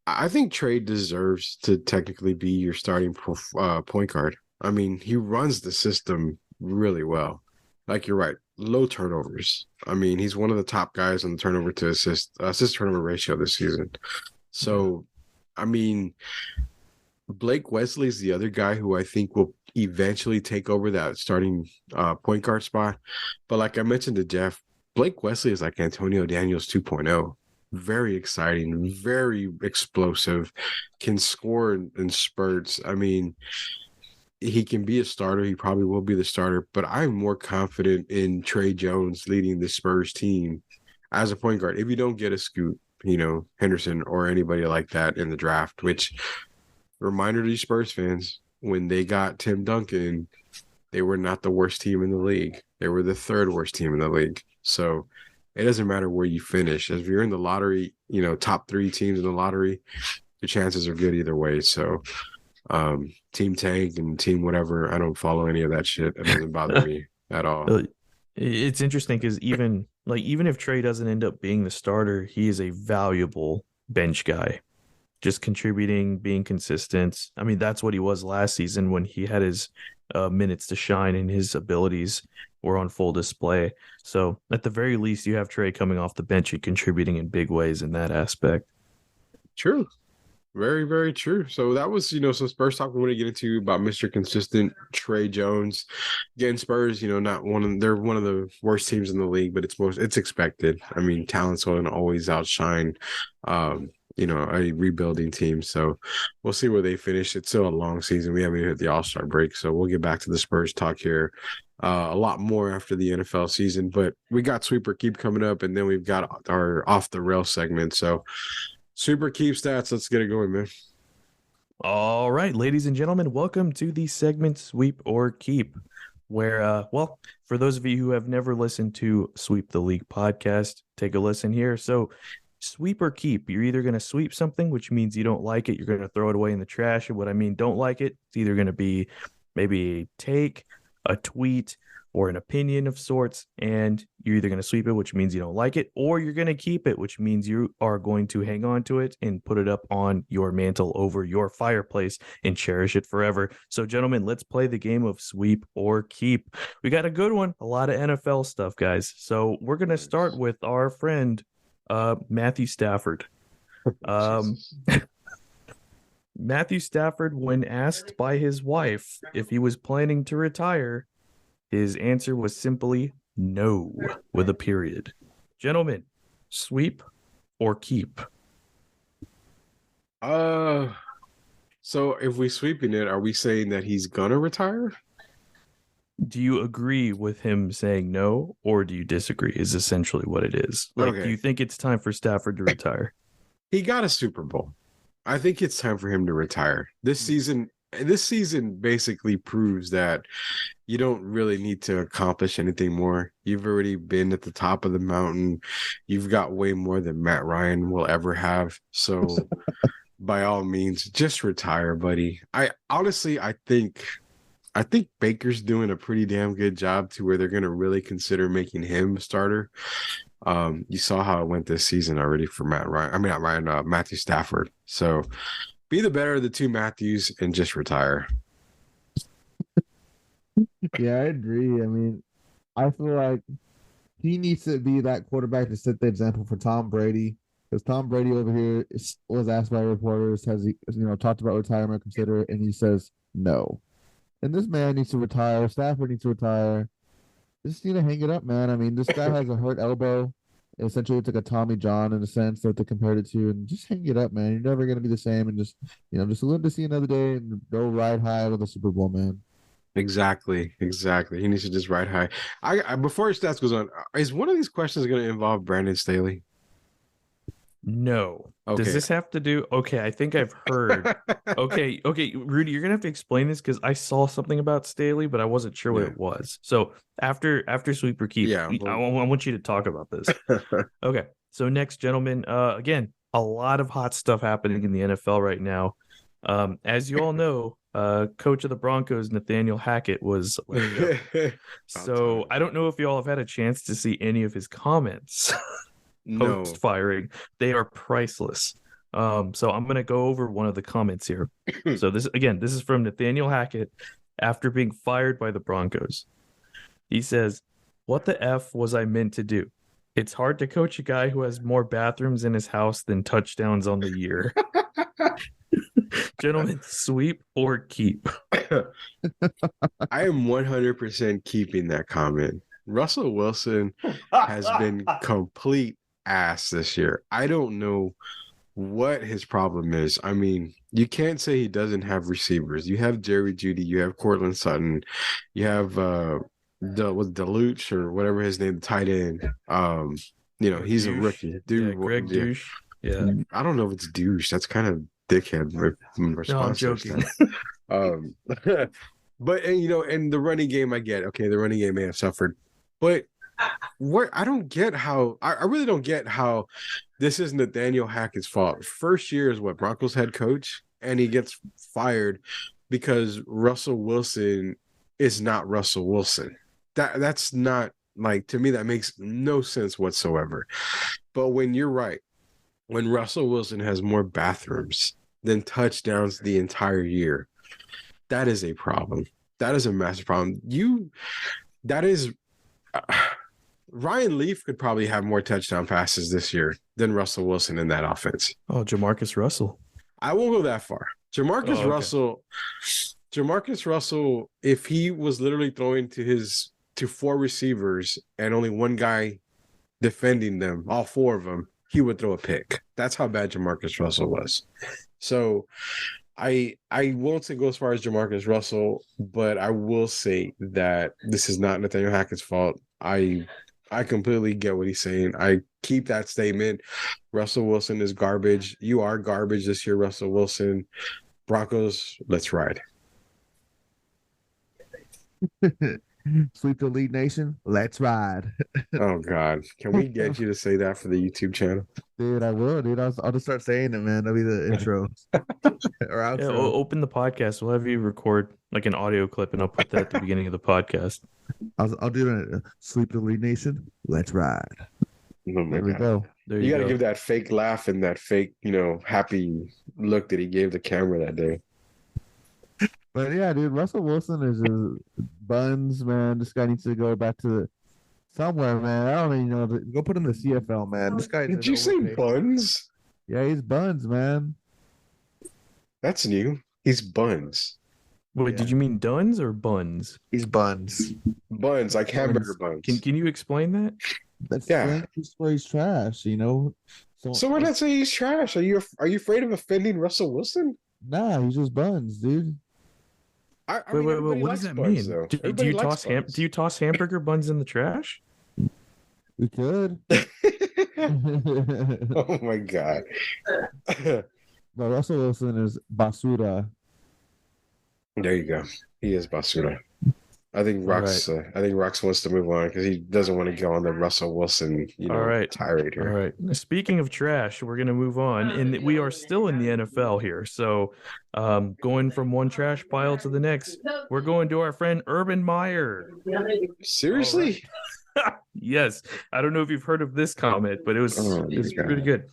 Speaker 1: I think Trey deserves to technically be your starting point guard. I mean, he runs the system really well. Like, you're right, low turnovers. I mean, he's one of the top guys on the turnover to assist turnover ratio this season. So, I mean, Blake Wesley is the other guy who I think will eventually take over that starting point guard spot. But like I mentioned to Jeff, Blake Wesley is like Antonio Daniels 2.0. Very exciting, very explosive, can score in spurts. I mean, he can be a starter. He probably will be the starter, but I'm more confident in Trey Jones leading the Spurs team as a point guard. If you don't get a Scoot, you know, Henderson or anybody like that in the draft, which, reminder to you Spurs fans, when they got Tim Duncan, they were not the worst team in the league. They were the 3rd worst team in the league. So it doesn't matter where you finish. If you're in the lottery, you know, top 3 teams in the lottery, the chances are good either way. So team tank and team whatever, I don't follow any of that shit. It doesn't bother me at all.
Speaker 3: It's interesting because even if Trey doesn't end up being the starter, he is a valuable bench guy, just contributing, being consistent. I mean, that's what he was last season when he had his minutes to shine and his abilities were on full display. So at the very least, you have Trey coming off the bench and contributing in big ways in that aspect.
Speaker 1: True. Very, very true. So that was, you know, some Spurs talk we want to get into about Mr. Consistent Trey Jones. Again, Spurs, you know, they're one of the worst teams in the league, but it's expected. I mean, talent's going to always outshine you know, a rebuilding team. So we'll see where they finish. It's still a long season. We haven't even hit the All-Star break. So we'll get back to the Spurs talk here a lot more after the NFL season. But we got Sweep or Keep coming up, and then we've got our Off the Rail segment. So Sweep or Keep stats, let's get it going, man.
Speaker 3: All right, ladies and gentlemen, welcome to the segment Sweep or Keep, where, well, for those of you who have never listened to Sweep the League podcast, take a listen here. So sweep or keep, you're either going to sweep something, which means you don't like it, you're going to throw it away in the trash. And what I mean, don't like it, it's either going to be maybe a take, a tweet, or an opinion of sorts, and you're either going to sweep it, which means you don't like it, or you're going to keep it, which means you are going to hang on to it and put it up on your mantle over your fireplace and cherish it forever. So, gentlemen, let's play the game of sweep or keep. We got a good one, a lot of NFL stuff, guys. So we're going to start with our friend Matthew Stafford. Matthew Stafford, when asked by his wife if he was planning to retire, his answer was simply no, with a period. Gentlemen, sweep or keep?
Speaker 1: So if we sweeping it, are we saying that he's gonna retire?
Speaker 3: Do you agree with him saying no, or do you disagree? Is essentially what it is. Like,
Speaker 1: Okay.
Speaker 3: Do you think it's time for Stafford to retire?
Speaker 1: He got a Super Bowl. I think it's time for him to retire. This season basically proves that you don't really need to accomplish anything more. You've already been at the top of the mountain. You've got way more than Matt Ryan will ever have. So by all means, just retire, buddy. I think Baker's doing a pretty damn good job to where they're going to really consider making him a starter. You saw how it went this season already for Matthew Stafford. So be the better of the two Matthews and just retire.
Speaker 4: Yeah, I agree. I mean, I feel like he needs to be that quarterback to set the example for Tom Brady. Because Tom Brady over here was asked by reporters, has he, talked about retirement, consider it, and he says no. And this man needs to retire. Stafford needs to retire. Just need to hang it up, man. I mean, this guy has a hurt elbow. Essentially, it's like a Tommy John in a sense that they compared it to, and just hang it up, man. You're never gonna be the same, and just live to see another day and go ride high with the Super Bowl, man.
Speaker 1: Exactly. He needs to just ride high. I before his stats goes on, is one of these questions going to involve Brandon Staley?
Speaker 3: No.
Speaker 1: Okay.
Speaker 3: Does this have to do? Okay, I think I've heard. Okay, Rudy, you're gonna have to explain this because I saw something about Staley, but I wasn't sure what it was. So after Sweep or Keep,
Speaker 1: Yeah,
Speaker 3: I want you to talk about this. Okay, so next, gentlemen, again, a lot of hot stuff happening in the NFL right now. As you all know, coach of the Broncos, Nathaniel Hackett, was let go. So I don't know if you all have had a chance to see any of his comments. Post firing, they are priceless. So I'm going to go over one of the comments here. So this is from Nathaniel Hackett after being fired by the Broncos. He says, "What the F was I meant to do? It's hard to coach a guy who has more bathrooms in his house than touchdowns on the year." Gentlemen, sweep or keep?
Speaker 1: I am 100% keeping that comment. Russell Wilson has been complete ass this year. I don't know what his problem is. I mean, you can't say he doesn't have receivers. You have Jerry Jeudy, you have Cortland Sutton, you have Deluche or whatever his name, the tight end. He's a rookie.
Speaker 3: Greg Douche. Yeah.
Speaker 1: I don't know if it's douche. That's kind of dickhead response.
Speaker 3: No, I'm joking.
Speaker 1: But in the running game, I get okay. The running game may have suffered, but I don't get how I really don't get how this is Nathaniel Hackett's fault. First year is what, Broncos head coach, and he gets fired because Russell Wilson is not Russell Wilson. That's not, like, to me, that makes no sense whatsoever. But when you're right, when Russell Wilson has more bathrooms than touchdowns the entire year, that is a problem. That is a massive problem. Ryan Leaf could probably have more touchdown passes this year than Russell Wilson in that offense.
Speaker 3: Oh, Jamarcus Russell.
Speaker 1: I won't go that far. Jamarcus Russell, if he was literally throwing to four receivers and only one guy defending them, all four of them, he would throw a pick. That's how bad Jamarcus Russell was. So I won't say go as far as Jamarcus Russell, but I will say that this is not Nathaniel Hackett's fault. I completely get what he's saying. I keep that statement. Russell Wilson is garbage. You are garbage this year, Russell Wilson. Broncos, let's ride.
Speaker 4: Sweep the lead nation. Let's ride.
Speaker 1: Oh God, can we get you to say that for the YouTube channel?
Speaker 4: Dude, I will, dude. I'll just start saying it, man. That'll be the intro or outro.
Speaker 3: Yeah, open the podcast. We'll have you record like an audio clip, and I'll put that at the beginning of the podcast.
Speaker 4: I'll do it. Sweep the lead nation. Let's ride.
Speaker 1: Oh my
Speaker 4: There we
Speaker 1: God.
Speaker 4: go.
Speaker 3: There
Speaker 1: You
Speaker 3: you
Speaker 1: got to
Speaker 3: go.
Speaker 1: give that fake laugh and that fake, happy look that he gave the camera that day.
Speaker 4: But yeah, dude, Russell Wilson is just buns, man. This guy needs to go back to somewhere, man. I don't even know. Go put him in the CFL, man. This guy.
Speaker 1: Did you say buns?
Speaker 4: Yeah, he's buns, man.
Speaker 1: That's new. He's buns.
Speaker 3: Wait,
Speaker 4: Yeah.
Speaker 3: did you mean Duns or Buns?
Speaker 4: He's buns.
Speaker 1: Buns, like hamburger buns.
Speaker 3: Can you explain that?
Speaker 4: That's
Speaker 1: Yeah.
Speaker 4: just where he's trash, you know.
Speaker 1: So we're not saying he's trash. Are you afraid of offending Russell Wilson?
Speaker 4: Nah, he's just buns, dude.
Speaker 1: I
Speaker 3: Wait,
Speaker 1: mean, everybody
Speaker 3: what does
Speaker 1: likes
Speaker 3: that
Speaker 1: buns,
Speaker 3: mean?
Speaker 1: though.
Speaker 3: Do
Speaker 1: Everybody
Speaker 3: you
Speaker 1: likes
Speaker 3: toss
Speaker 1: buns.
Speaker 3: do you toss hamburger buns in the trash?
Speaker 4: We could.
Speaker 1: Oh my God.
Speaker 4: But Russell Wilson is basura.
Speaker 1: There you go. He is basura. I think
Speaker 3: All
Speaker 1: Rox wants to move on because he doesn't want to go on the Russell Wilson,
Speaker 3: All right.
Speaker 1: tirade
Speaker 3: All
Speaker 1: here.
Speaker 3: right. Speaking of trash, we're going to move on. And we are still in the NFL here. So going from one trash pile to the next, we're going to our friend Urban Meyer.
Speaker 1: Seriously?
Speaker 3: Yes. I don't know if you've heard of this comment, but it's
Speaker 1: Oh, my
Speaker 3: pretty
Speaker 1: God.
Speaker 3: good.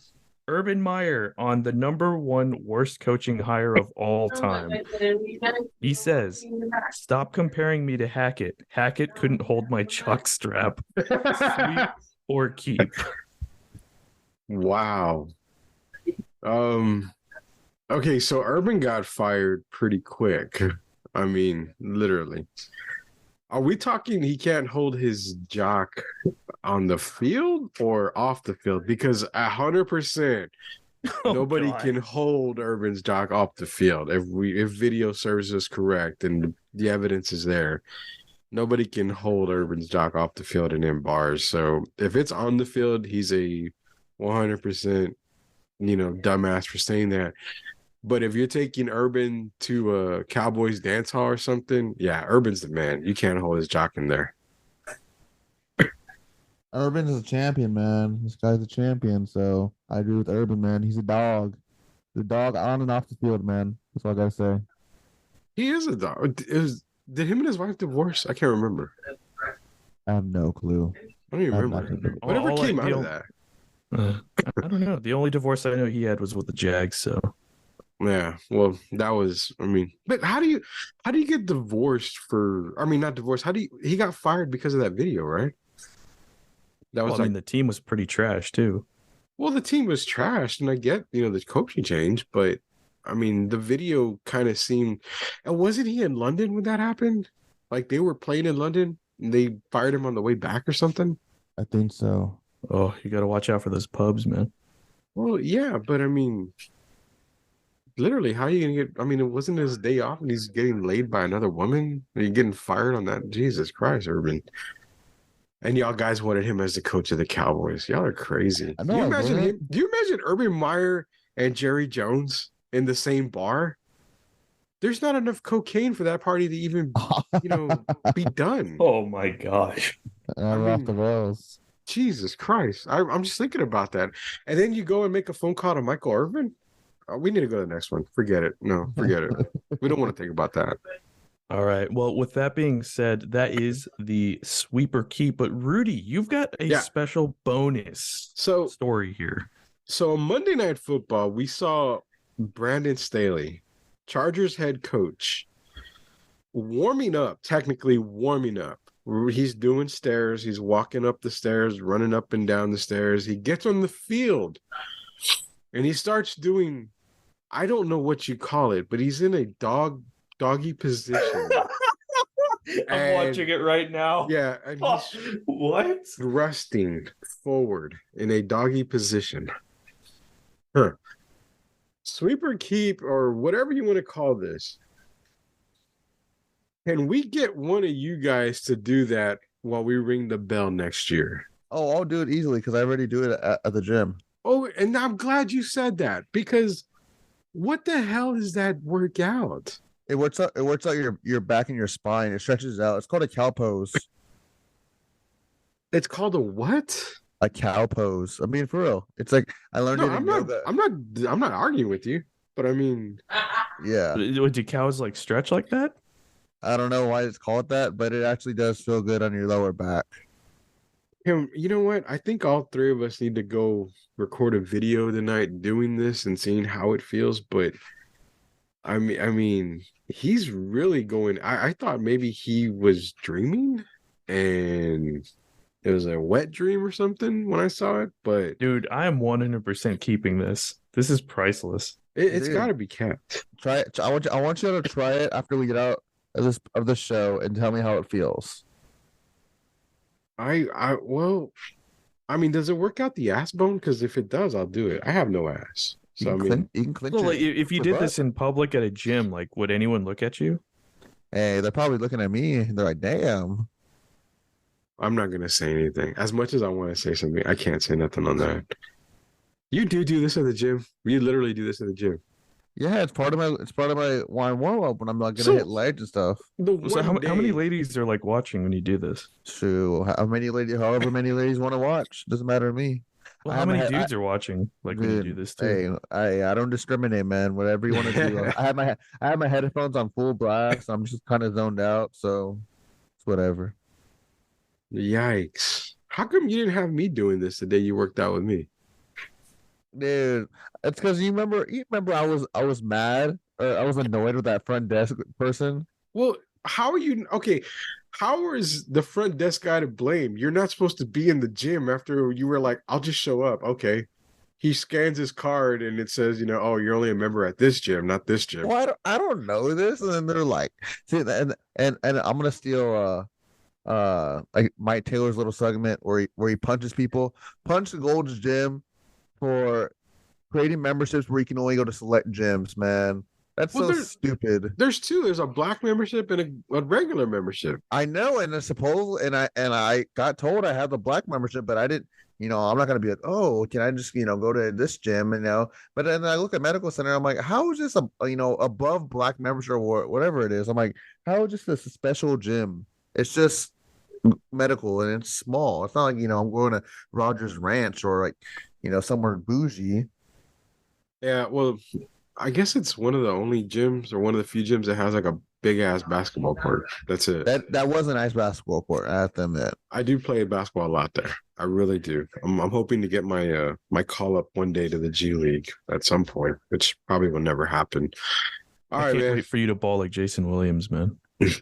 Speaker 3: Urban Meyer on the #1 worst coaching hire of all time. He says, "Stop comparing me to Hackett. Hackett couldn't hold my chalk strap. Sweep or keep."
Speaker 1: Wow. Okay, so Urban got fired pretty quick. I mean, literally. Are we talking he can't hold his jock on the field or off the field? Because 100% nobody
Speaker 3: God.
Speaker 1: can hold Urban's jock off the field. If video serves us correct and the evidence is there, nobody can hold Urban's jock off the field and in bars. So if it's on the field, he's a 100%, dumbass for saying that. But if you're taking Urban to a Cowboys dance hall or something, yeah, Urban's the man. You can't hold his jock in there.
Speaker 4: Urban is a champion, man. This guy's a champion, so I agree with Urban, man. He's a dog. The dog on and off the field, man. That's all I gotta say.
Speaker 1: He is a dog. Did him and his wife divorce? I can't remember.
Speaker 4: I have no clue.
Speaker 1: I don't even
Speaker 4: I'm not
Speaker 1: remember.
Speaker 4: gonna-
Speaker 1: Whatever
Speaker 3: All
Speaker 1: came
Speaker 3: I
Speaker 1: out of
Speaker 3: feel-
Speaker 1: that.
Speaker 3: I don't know. The only divorce I know he had was with the Jags. So
Speaker 1: Yeah, well, that was. But how do you get divorced for? Not divorced. He got fired because of that video, right? That was
Speaker 3: the team was pretty trash too.
Speaker 1: well, the team was trashed, and I get the coaching change, but the video kind of seemed. And wasn't he in London when that happened? Like they were playing in London, and they fired him on the way back or something.
Speaker 4: I think so.
Speaker 3: Oh, you got to watch out for those pubs, man.
Speaker 1: Well, yeah, but literally, how are you gonna get? It wasn't his day off, and he's getting laid by another woman. Are you getting fired on that? Jesus Christ, Urban! And y'all guys wanted him as the coach of the Cowboys. Y'all are crazy.
Speaker 4: I
Speaker 1: Do
Speaker 4: know,
Speaker 1: you imagine
Speaker 4: man.
Speaker 1: him? Do you imagine Urban Meyer and Jerry Jones in the same bar? There's not enough cocaine for that party to even, be done.
Speaker 3: Oh my gosh.
Speaker 4: We're off the rails.
Speaker 1: Jesus Christ. I'm just thinking about that. And then you go and make a phone call to Michael Irvin? We need to go to the next one. Forget it. No, forget it. We don't want to think about that.
Speaker 3: All right. Well, with that being said, that is the sweeper keep. But Rudy, you've got a
Speaker 1: Yeah.
Speaker 3: special bonus
Speaker 1: So
Speaker 3: story here.
Speaker 1: on Monday Night Football, we saw Brandon Staley, Chargers head coach, technically warming up. He's doing stairs. He's walking up the stairs, running up and down the stairs. He gets on the field and he starts doing, I don't know what you call it, but he's in a doggy position.
Speaker 3: I'm watching it right now.
Speaker 1: Yeah, and he's
Speaker 3: What?
Speaker 1: thrusting forward in a doggy position. Huh. sweep or keep or whatever you want to call this. Can we get one of you guys to do that while we ring the bell next year?
Speaker 4: Oh, I'll do it easily because I already do it at the gym.
Speaker 1: Oh, and I'm glad you said that because what the hell is that workout?
Speaker 4: It works out. It works out your back and your spine. It stretches out. It's called a cow pose.
Speaker 1: It's called a what?
Speaker 4: A cow pose. I mean, for real. It's like I learned
Speaker 1: No,
Speaker 4: it in yoga.
Speaker 1: I'm not arguing with you, but I mean,
Speaker 4: Yeah.
Speaker 3: Do cows like stretch like that?
Speaker 4: I don't know why it's called that, but it actually does feel good on your lower back.
Speaker 1: you know what? I think all three of us need to go record a video tonight doing this and seeing how it feels. But I mean, he's really going. I thought maybe he was dreaming and it was a wet dream or something when I saw it. But
Speaker 3: Dude, I am 100% keeping this. This is priceless.
Speaker 1: it's
Speaker 4: Dude.
Speaker 1: got to be kept.
Speaker 4: Try it. I want you to try it after we get out of this show and tell me how it feels.
Speaker 1: Well, I mean, does it work out the ass bone? Because if it does, I'll do it. I have no ass, so I mean,
Speaker 4: You can clench
Speaker 3: Well,
Speaker 4: your-
Speaker 3: like, if you
Speaker 4: your
Speaker 3: did
Speaker 4: butt.
Speaker 3: this in public at a gym, like, would anyone look at you?
Speaker 4: Hey, they're probably looking at me. They're like, "Damn."
Speaker 1: I'm not gonna say anything. As much as I want to say something, I can't say nothing on that. You do this at the gym. You literally do this at the gym.
Speaker 4: Yeah, it's part of my wine warm up when I'm like gonna
Speaker 1: So-
Speaker 4: hit legs and stuff.
Speaker 1: The
Speaker 3: So
Speaker 1: one
Speaker 3: how many
Speaker 1: day-
Speaker 3: ladies are like watching when you do this?
Speaker 4: So however many ladies want to watch, doesn't matter to me.
Speaker 3: Well,
Speaker 4: I
Speaker 3: how
Speaker 4: have my
Speaker 3: many
Speaker 4: head-
Speaker 3: dudes are watching like when you do
Speaker 4: Dude,
Speaker 3: this too?
Speaker 4: hey, I don't discriminate, man. Whatever you want to do. I have my headphones on full blast. I'm just kind of zoned out, so it's whatever.
Speaker 1: Yikes! How come you didn't have me doing this the day you worked out with me?
Speaker 4: Dude, it's because you remember I was mad or I was annoyed with that front desk person.
Speaker 1: Well, how are you? Okay, how is the front desk guy to blame? You're not supposed to be in the gym after you were like, I'll just show up. Okay. He scans his card and it says, oh, you're only a member at this gym, not this gym.
Speaker 4: Well, I don't know this, and then they're like, see, and I'm gonna steal like Mike Taylor's little segment where he punches people. Punch the Gold's Gym for creating memberships where you can only go to select gyms, man. That's
Speaker 1: Well,
Speaker 4: so stupid.
Speaker 1: There's two. There's a black membership and a regular membership.
Speaker 4: I know, and I got told I have the black membership, but I didn't. I'm not gonna be like, oh, can I just go to this gym? But then I look at medical center. I'm like, how is this above black membership or whatever it is? I'm like, how is this a special gym? It's just medical and it's small. It's not like I'm going to Rogers Ranch or like somewhere bougie.
Speaker 1: Yeah, well, I guess it's one of the only gyms or one of the few gyms that has like a big ass basketball court. That's it.
Speaker 4: That was a nice basketball court, I have to admit.
Speaker 1: I do play basketball a lot there. I really do. I'm hoping to get my my call up one day to the G League at some point, which probably will never happen. All
Speaker 3: I
Speaker 1: right,
Speaker 3: can't
Speaker 1: man.
Speaker 3: wait for you to ball like Jason Williams, man.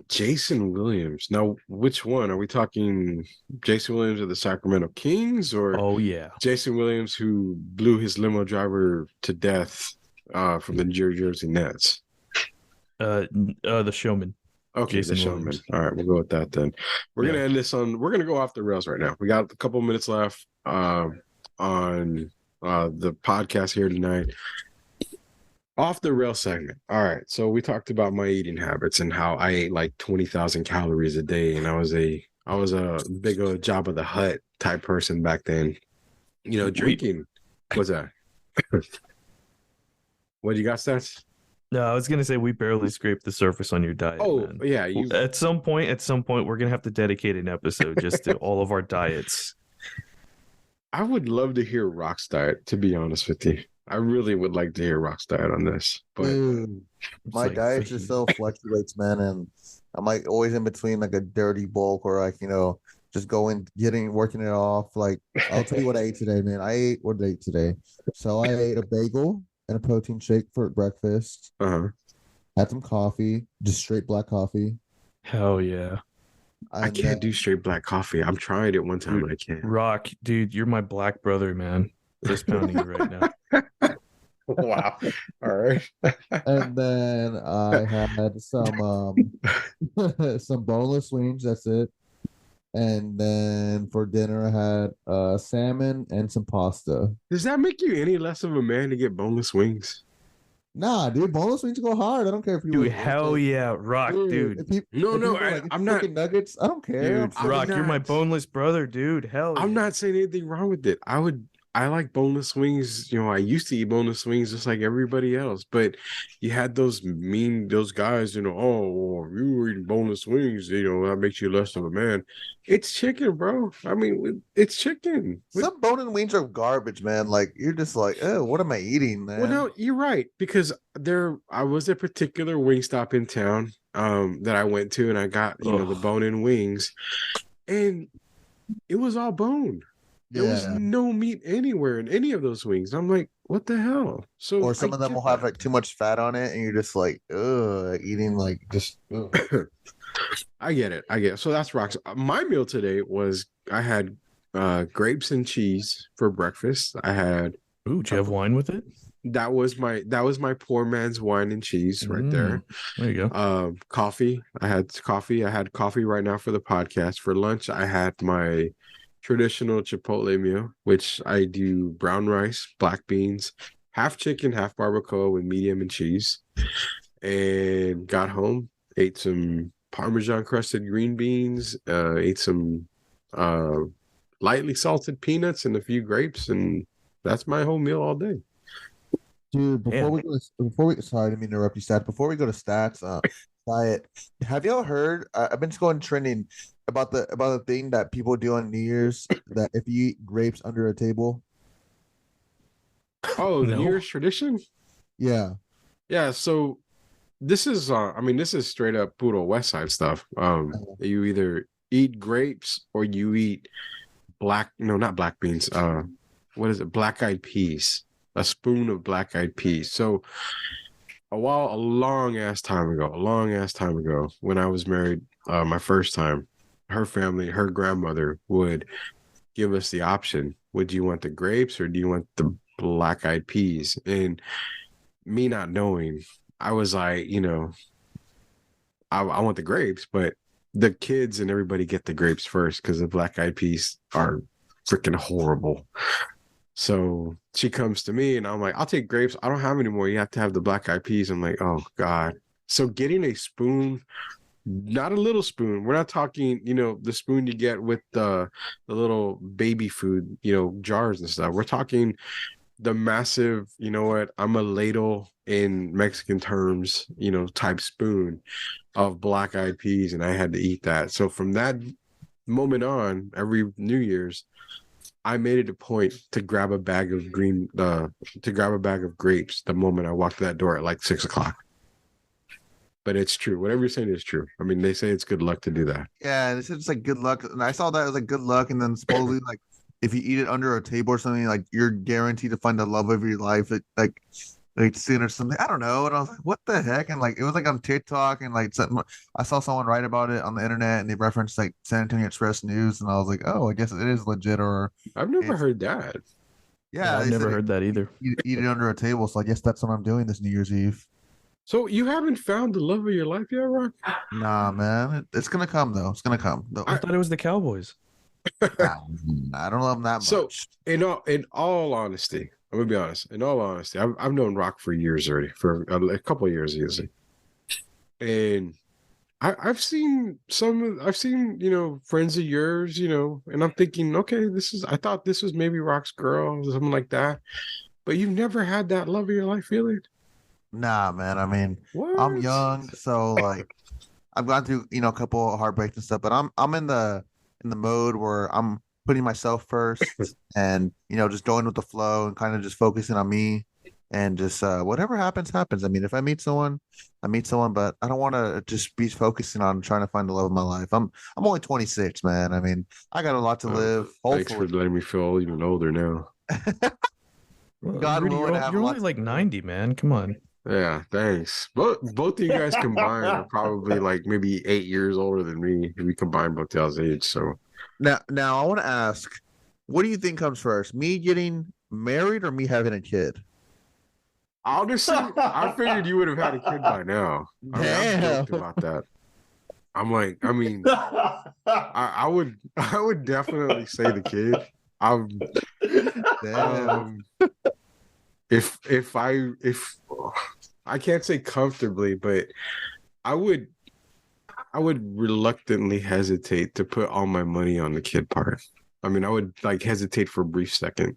Speaker 1: Jason Williams. Now, which one? Are we talking Jason Williams of the Sacramento Kings or
Speaker 3: Oh yeah.
Speaker 1: Jason Williams who blew his limo driver to death from the New Jersey Nets?
Speaker 3: The showman.
Speaker 1: Okay,
Speaker 3: Jason
Speaker 1: the showman.
Speaker 3: Williams.
Speaker 1: All right, we'll go with that then. We're gonna end this on. We're gonna go off the rails right now. We got a couple minutes left on the podcast here tonight. Off the rail segment. All right, so we talked about my eating habits and how I ate like 20,000 calories a day, and I was a big old Jabba the Hutt type person back then. Drinking. What's that? What you got, Stats?
Speaker 3: No, I was gonna say we barely scraped the surface on your diet.
Speaker 1: Oh,
Speaker 3: man.
Speaker 1: yeah. You
Speaker 3: At some point, we're gonna have to dedicate an episode just to all of our diets.
Speaker 1: I would love to hear Rock's diet, to be honest with you. I really would like to hear Rock's diet on this. But
Speaker 4: Dude,
Speaker 3: It's
Speaker 4: my
Speaker 3: like
Speaker 4: diet just so fluctuates, man, and I'm like always in between like a dirty bulk or like just working it off. Like I'll tell you what I ate today, man. What did I eat today? So I ate a bagel and a protein shake for breakfast. Had some coffee, just straight black coffee.
Speaker 3: Hell yeah.
Speaker 1: I can't do straight black coffee. I'm trying it one time, but I can't.
Speaker 3: Rock, dude, you're my black brother, man. Fist pounding you right now.
Speaker 1: Wow. All right.
Speaker 4: And then I had some some boneless wings. That's it. And then for dinner, I had salmon and some pasta.
Speaker 1: Does that make you any less of a man to get boneless wings?
Speaker 4: Nah, dude, boneless wings go hard. I don't care if you
Speaker 3: Dude, hell yeah, Rock, dude.
Speaker 1: No, I'm not.
Speaker 4: chicken nuggets. I don't care.
Speaker 3: Dude,
Speaker 1: I'm
Speaker 3: Rock, you're my
Speaker 1: not.
Speaker 3: boneless brother, dude. Hell
Speaker 1: I'm
Speaker 3: yeah.
Speaker 1: not saying anything wrong with it. I like boneless wings. I used to eat boneless wings just like everybody else. But you had those guys, oh, well, you were eating boneless wings, that makes you less of a man. It's chicken, bro. I mean, it's chicken.
Speaker 4: Some bone-in wings are garbage, man. Like you're just like, oh, what am I eating, man?
Speaker 1: Well, no, you're right, because I was a particular wing stop in town that I went to, and I got, the bone-in wings, and it was all bone. There was no meat anywhere in any of those wings. I'm like, what the hell? So
Speaker 4: Or some of them will have like too much fat on it, and you're just like, ugh, eating like just.
Speaker 1: I get it. So that's rocks. My meal today was I had grapes and cheese for breakfast. I had.
Speaker 3: Ooh, do you have wine with it?
Speaker 1: That was my poor man's wine and cheese right there.
Speaker 3: There you
Speaker 1: go. Coffee. I had coffee. I had coffee right now for the podcast. For lunch, I had my traditional Chipotle meal, which I do brown rice, black beans, half chicken, half barbacoa with medium and cheese. And got home, ate some Parmesan crusted green beans, ate some lightly salted peanuts and a few grapes, and that's my whole meal all day.
Speaker 4: Dude, before we sorry to interrupt you, Stats. Before we go to stats, diet. Have y'all heard? I've been going trending about the thing that people do on New Year's that if you eat grapes under a table.
Speaker 1: Oh, the New Year's tradition?
Speaker 4: Yeah.
Speaker 1: Yeah. So this is, this is straight up puro West Side stuff. You either eat grapes or you eat not black beans. What is it? Black-eyed peas. A spoon of black-eyed peas. So a long ass time ago, when I was married, my first time, her grandmother would give us the option. Would you want the grapes or do you want the black-eyed peas? And me not knowing, I was like, I want the grapes, but the kids and everybody get the grapes first because the black-eyed peas are freaking horrible. So she comes to me and I'm like, I'll take grapes. I don't have any more. You have to have the black-eyed peas. I'm like, oh God. So getting a spoon, not a little spoon. We're not talking, the spoon you get with the little baby food, jars and stuff. We're talking the massive, I'm a ladle in Mexican terms, type spoon of black-eyed peas, and I had to eat that. So from that moment on, every New Year's, I made it a point to grab a bag of grapes the moment I walked that door at like 6:00. But it's true. Whatever you're saying is true. I mean, they say it's good luck to do that.
Speaker 4: Yeah, they said it's like good luck, and I saw that as like good luck, and then supposedly like if you eat it under a table or something, like you're guaranteed to find the love of your life, like soon or something. I don't know. And I was like, what the heck? And like it was like on TikTok, and like I saw someone write about it on the internet, and they referenced like San Antonio Express News, and I was like, oh, I guess it is legit. Or
Speaker 1: I've never heard that.
Speaker 3: Yeah, I've never heard that either.
Speaker 4: Eat it under a table, so I guess that's what I'm doing this New Year's Eve.
Speaker 1: So you haven't found the love of your life yet, Rock?
Speaker 4: Nah, man. It's gonna come though. It's gonna come.
Speaker 3: I thought it was the Cowboys.
Speaker 4: I don't love them that much.
Speaker 1: So in all honesty, I'm gonna be honest. In all honesty, I've known Rock for years already, for a couple of years easily, and I've seen friends of yours, and I'm thinking, okay, I thought this was maybe Rock's girl or something like that, but you've never had that love of your life feeling.
Speaker 4: Nah, man. I mean,
Speaker 1: what?
Speaker 4: I'm young, so like I've gone through, a couple of heartbreaks and stuff, but I'm in the mode where I'm putting myself first and, just going with the flow and kind of just focusing on me and just whatever happens. I mean, if I meet someone, but I don't want to just be focusing on trying to find the love of my life. I'm only 26, man. I mean, I got a lot to live. Hopefully.
Speaker 1: Thanks for letting me feel even older now.
Speaker 3: God, Rudy, you're only like 90, man. Come on.
Speaker 1: Yeah, thanks. Both of you guys combined are probably like maybe 8 years older than me if we combine both y'all's age. So
Speaker 4: now I want to ask, what do you think comes first, me getting married or me having a kid?
Speaker 1: Honestly, I figured you would have had a kid by now. I'm joked about that. I'm like, I mean, I would definitely say the kid. If I can't say comfortably, but I would reluctantly hesitate to put all my money on the kid part. I mean, I would like hesitate for a brief second.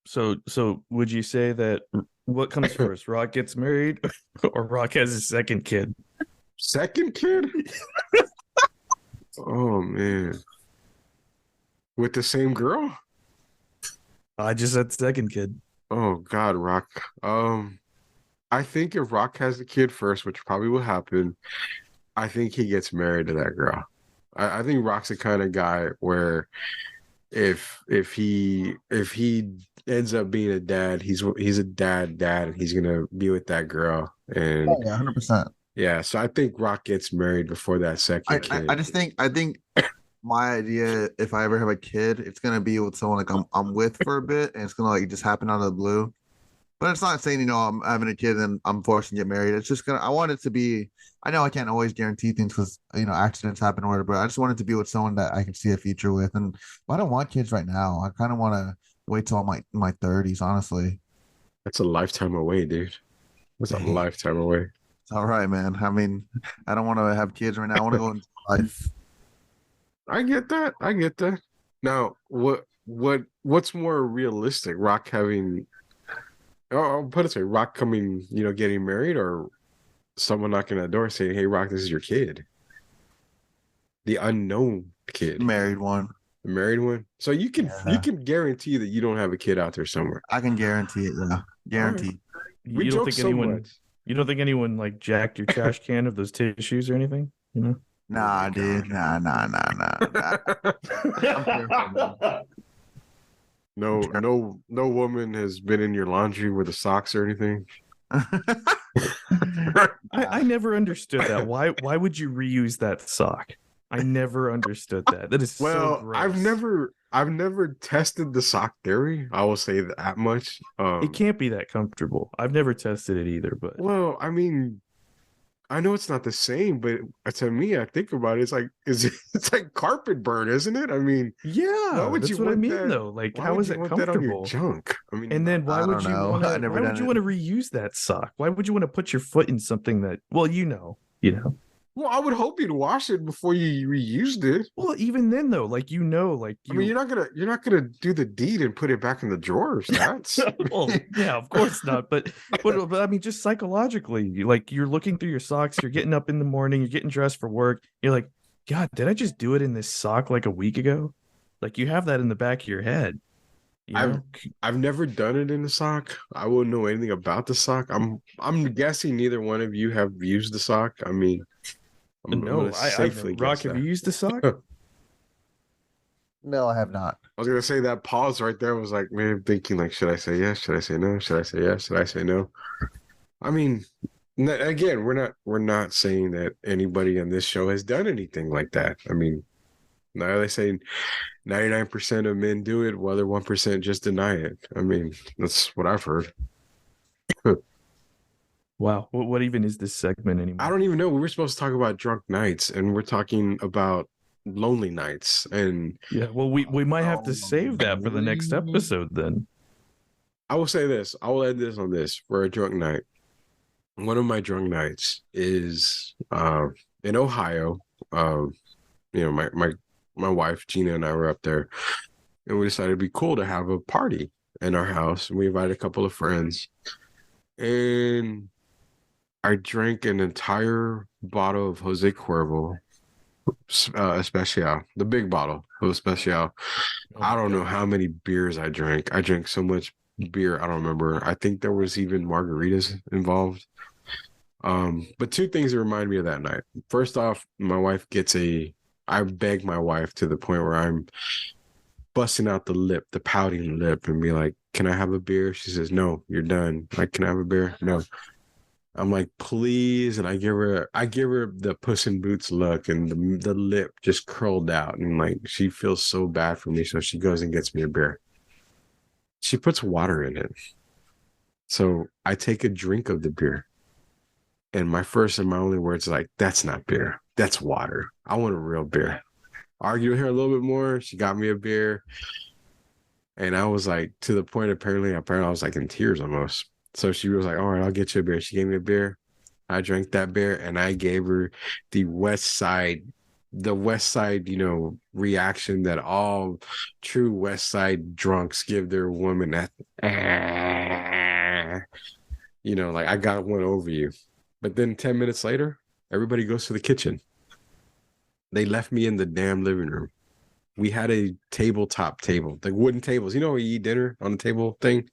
Speaker 3: So would you say that what comes first? Rock gets married or Rock has his second kid?
Speaker 1: Second kid? Oh man. With the same girl?
Speaker 3: I just said second kid.
Speaker 1: Oh God, Rock. I think if Rock has the kid first, which probably will happen, I think he gets married to that girl. I think Rock's the kind of guy where if he ends up being a dad, he's a dad, and he's gonna be with that girl. And
Speaker 4: Oh, yeah, 100%.
Speaker 1: yeah, so I think Rock gets married before that second kid.
Speaker 4: I think my idea, if I ever have a kid, it's gonna be with someone like I'm with for a bit, and it's gonna like just happen out of the blue. But it's not saying, I'm having a kid and I'm forced to get married. It's just I want it to be. I know I can't always guarantee things because accidents happen or whatever. But I just want it to be with someone that I can see a future with. And I don't want kids right now. I kind of want to wait till I'm my 30s. Honestly,
Speaker 1: That's a lifetime away, dude. That's a lifetime away.
Speaker 4: it's all right, man. I mean, I don't want to have kids right now. I want to go into life.
Speaker 1: I get that. Now, what's more realistic? Rock having I'll put it this way, Rock coming, getting married, or someone knocking at the door saying, "Hey, Rock, this is your kid." The unknown kid.
Speaker 4: Married one.
Speaker 1: The married one. So you can guarantee that you don't have a kid out there somewhere.
Speaker 4: I can guarantee it, yeah. Guaranteed.
Speaker 1: We
Speaker 3: You don't
Speaker 1: joke
Speaker 3: think
Speaker 1: so
Speaker 3: anyone
Speaker 1: much.
Speaker 3: you don't think anyone like jacked your trash can of those tissues or anything?
Speaker 4: Nah, dude. Nah.
Speaker 1: No woman has been in your laundry with the socks or anything.
Speaker 3: I never understood that. Why would you reuse that sock? I never understood that. That is so gross.
Speaker 1: I've never tested the sock theory. I will say that much.
Speaker 3: It can't be that comfortable. I've never tested it either, but
Speaker 1: Well, I mean, I know it's not the same, but to me, I think about it, it's like carpet burn, isn't it? I mean,
Speaker 3: yeah,
Speaker 1: would
Speaker 3: that's
Speaker 1: you
Speaker 3: what I
Speaker 1: want
Speaker 3: mean
Speaker 1: that?
Speaker 3: though. Like,
Speaker 1: why
Speaker 3: how
Speaker 1: would
Speaker 3: is
Speaker 1: you
Speaker 3: it
Speaker 1: want that on your
Speaker 3: comfortable?
Speaker 1: junk? I mean,
Speaker 3: And then why
Speaker 4: I
Speaker 3: would
Speaker 4: don't
Speaker 3: you
Speaker 4: know.
Speaker 3: want
Speaker 4: I
Speaker 3: to?
Speaker 4: never
Speaker 3: Why would
Speaker 4: done
Speaker 3: you
Speaker 4: it.
Speaker 3: want to reuse that sock? Why would you want to put your foot in something that? Well,
Speaker 1: well, I would hope you'd wash it before you reused it.
Speaker 3: Well, even then though, like I mean,
Speaker 1: You're not gonna do the deed and put it back in the drawers. That's
Speaker 3: well, yeah, of course not. But I mean, just psychologically, you're looking through your socks, you're getting up in the morning, you're getting dressed for work. You're like, God, did I just do it in this sock like a week ago? Like you have that in the back of your head.
Speaker 1: I've never done it in the sock. I wouldn't know anything about the sock. I'm guessing neither one of you have used the sock. I mean, I'm
Speaker 3: No,
Speaker 1: gonna
Speaker 3: I've
Speaker 1: safely
Speaker 3: never. Rock,
Speaker 1: guess
Speaker 3: have
Speaker 1: that.
Speaker 3: you used a sock?
Speaker 4: No, I have not.
Speaker 1: I was gonna say that pause right there was like, man, thinking like, should I say yes? Should I say no? Should I say yes? Should I say no? I mean, again, we're not saying that anybody on this show has done anything like that. I mean, now they say 99% of men do it, while the 1% just deny it. I mean, that's what I've heard.
Speaker 3: Wow, what even is this segment anymore?
Speaker 1: I don't even know. We were supposed to talk about drunk nights, and we're talking about lonely nights. And
Speaker 3: Yeah, well, we might have to save that for the next episode then.
Speaker 1: I will say this. I will end this on this for a drunk night. One of my drunk nights is in Ohio. My wife Gina and I were up there, and we decided it'd be cool to have a party in our house. And we invited a couple of friends, and I drank an entire bottle of Jose Cuervo Especial, the big bottle of Especial.
Speaker 3: Oh
Speaker 1: I
Speaker 3: my
Speaker 1: don't know
Speaker 3: gosh.
Speaker 1: how many beers I drank. I drank so much beer, I don't remember. I think there was even margaritas involved. But two things that remind me of that night. First off, I beg my wife to the point where I'm busting out the pouting lip and be like, "Can I have a beer?" She says, "No, you're done." Like, "Can I have a beer?" No. I'm like, "Please," and I give her the Puss in Boots look, and the lip just curled out, and like she feels so bad for me, so she goes and gets me a beer. She puts water in it, so I take a drink of the beer, and my first and my only words are like, "That's not beer, that's water. I want a real beer." Argued with her a little bit more. She got me a beer, and I was like, to the point apparently I was like in tears almost. So she was like, all right, I'll get you a beer. She gave me a beer. I drank that beer and I gave her the West Side, reaction that all true West Side drunks give their woman at, like I got one over you. But then 10 minutes later, everybody goes to the kitchen. They left me in the damn living room. We had a tabletop table, the wooden tables. You know, we eat dinner on the table thing,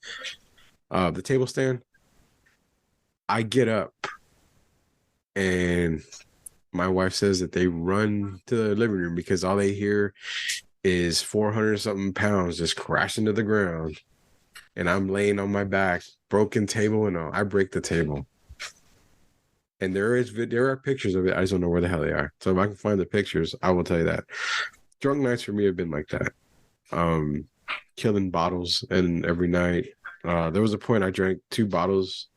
Speaker 1: the table stand. I get up and my wife says that they run to the living room because all they hear is 400 something pounds just crashing to the ground. And I'm laying on my back, broken table and all. I break the table. And there are pictures of it. I just don't know where the hell they are. So if I can find the pictures, I will tell you that. Drunk nights for me have been like that. Killing bottles and every night. There was a point I drank 2 bottles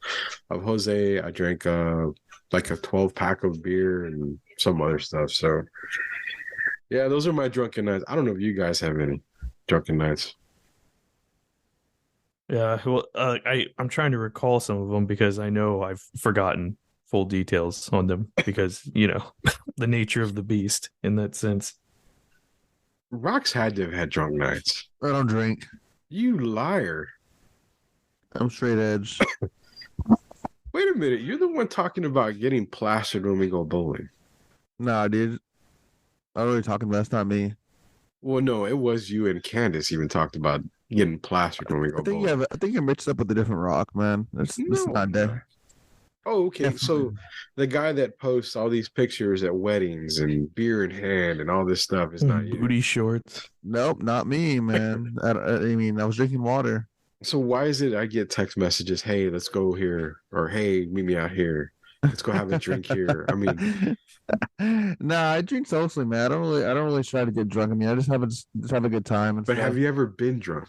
Speaker 1: of Jose. I drank like a 12-pack of beer and some other stuff. So yeah, those are my drunken nights. I don't know if you guys have any drunken nights.
Speaker 3: Yeah, well, I'm trying to recall some of them because I know I've forgotten full details on them because, the nature of the beast in that sense.
Speaker 1: Rox had to have had drunk nights.
Speaker 4: I don't drink.
Speaker 1: You liar.
Speaker 4: I'm straight edge.
Speaker 1: Wait a minute. You're the one talking about getting plastered when we go bowling.
Speaker 4: Nah, dude. I'm really talking about that's not me.
Speaker 1: Well, no, it was you and Candace even talked about getting plastered when we go bowling.
Speaker 4: I think you're mixed up with a different Rock, man. This is not dead.
Speaker 1: Oh, okay. So the guy that posts all these pictures at weddings and beer in hand and all this stuff is not you.
Speaker 3: Booty shorts.
Speaker 4: Nope, not me, man. I was drinking water.
Speaker 1: So why is it I get text messages, hey, let's go here, or hey, meet me out here. Let's go have a drink here. I mean,
Speaker 4: nah, I drink socially, man. I don't really try to get drunk. I mean, I just have a good time.
Speaker 1: But have you ever been drunk?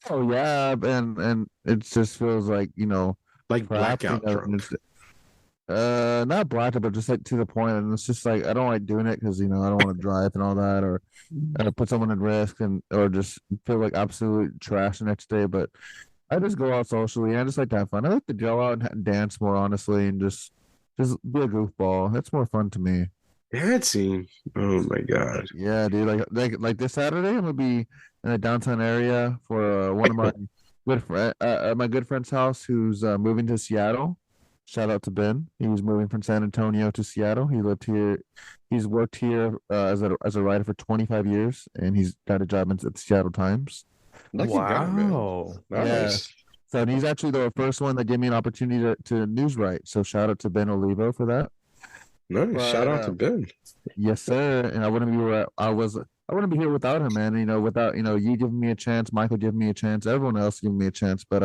Speaker 4: Oh yeah, and it just feels like
Speaker 1: like blackout drunk.
Speaker 4: Not blackout, but just like to the point, and it's just like I don't like doing it because I don't want to drive and all that, or put someone at risk or just feel like absolute trash the next day. But I just go out socially. And I just like to have fun. I like to go out and dance more honestly, and just be a goofball. That's more fun to me.
Speaker 1: Dancing? Oh my god!
Speaker 4: Yeah, dude. Like this Saturday, I'm gonna be in a downtown area for one of my good friend's house who's moving to Seattle. Shout out to Ben. He was moving from San Antonio to Seattle. He lived here. He's worked here as a writer for 25 years, and he's got a job at the Seattle Times.
Speaker 3: Wow.
Speaker 1: Nice.
Speaker 4: Yeah. So he's actually the first one that gave me an opportunity to news write. So shout out to Ben Olivo for that.
Speaker 1: Nice. But, shout out to Ben.
Speaker 4: Yes, sir. And I wouldn't be where I wouldn't be here without him, man. Without you giving me a chance, Michael giving me a chance, everyone else giving me a chance. But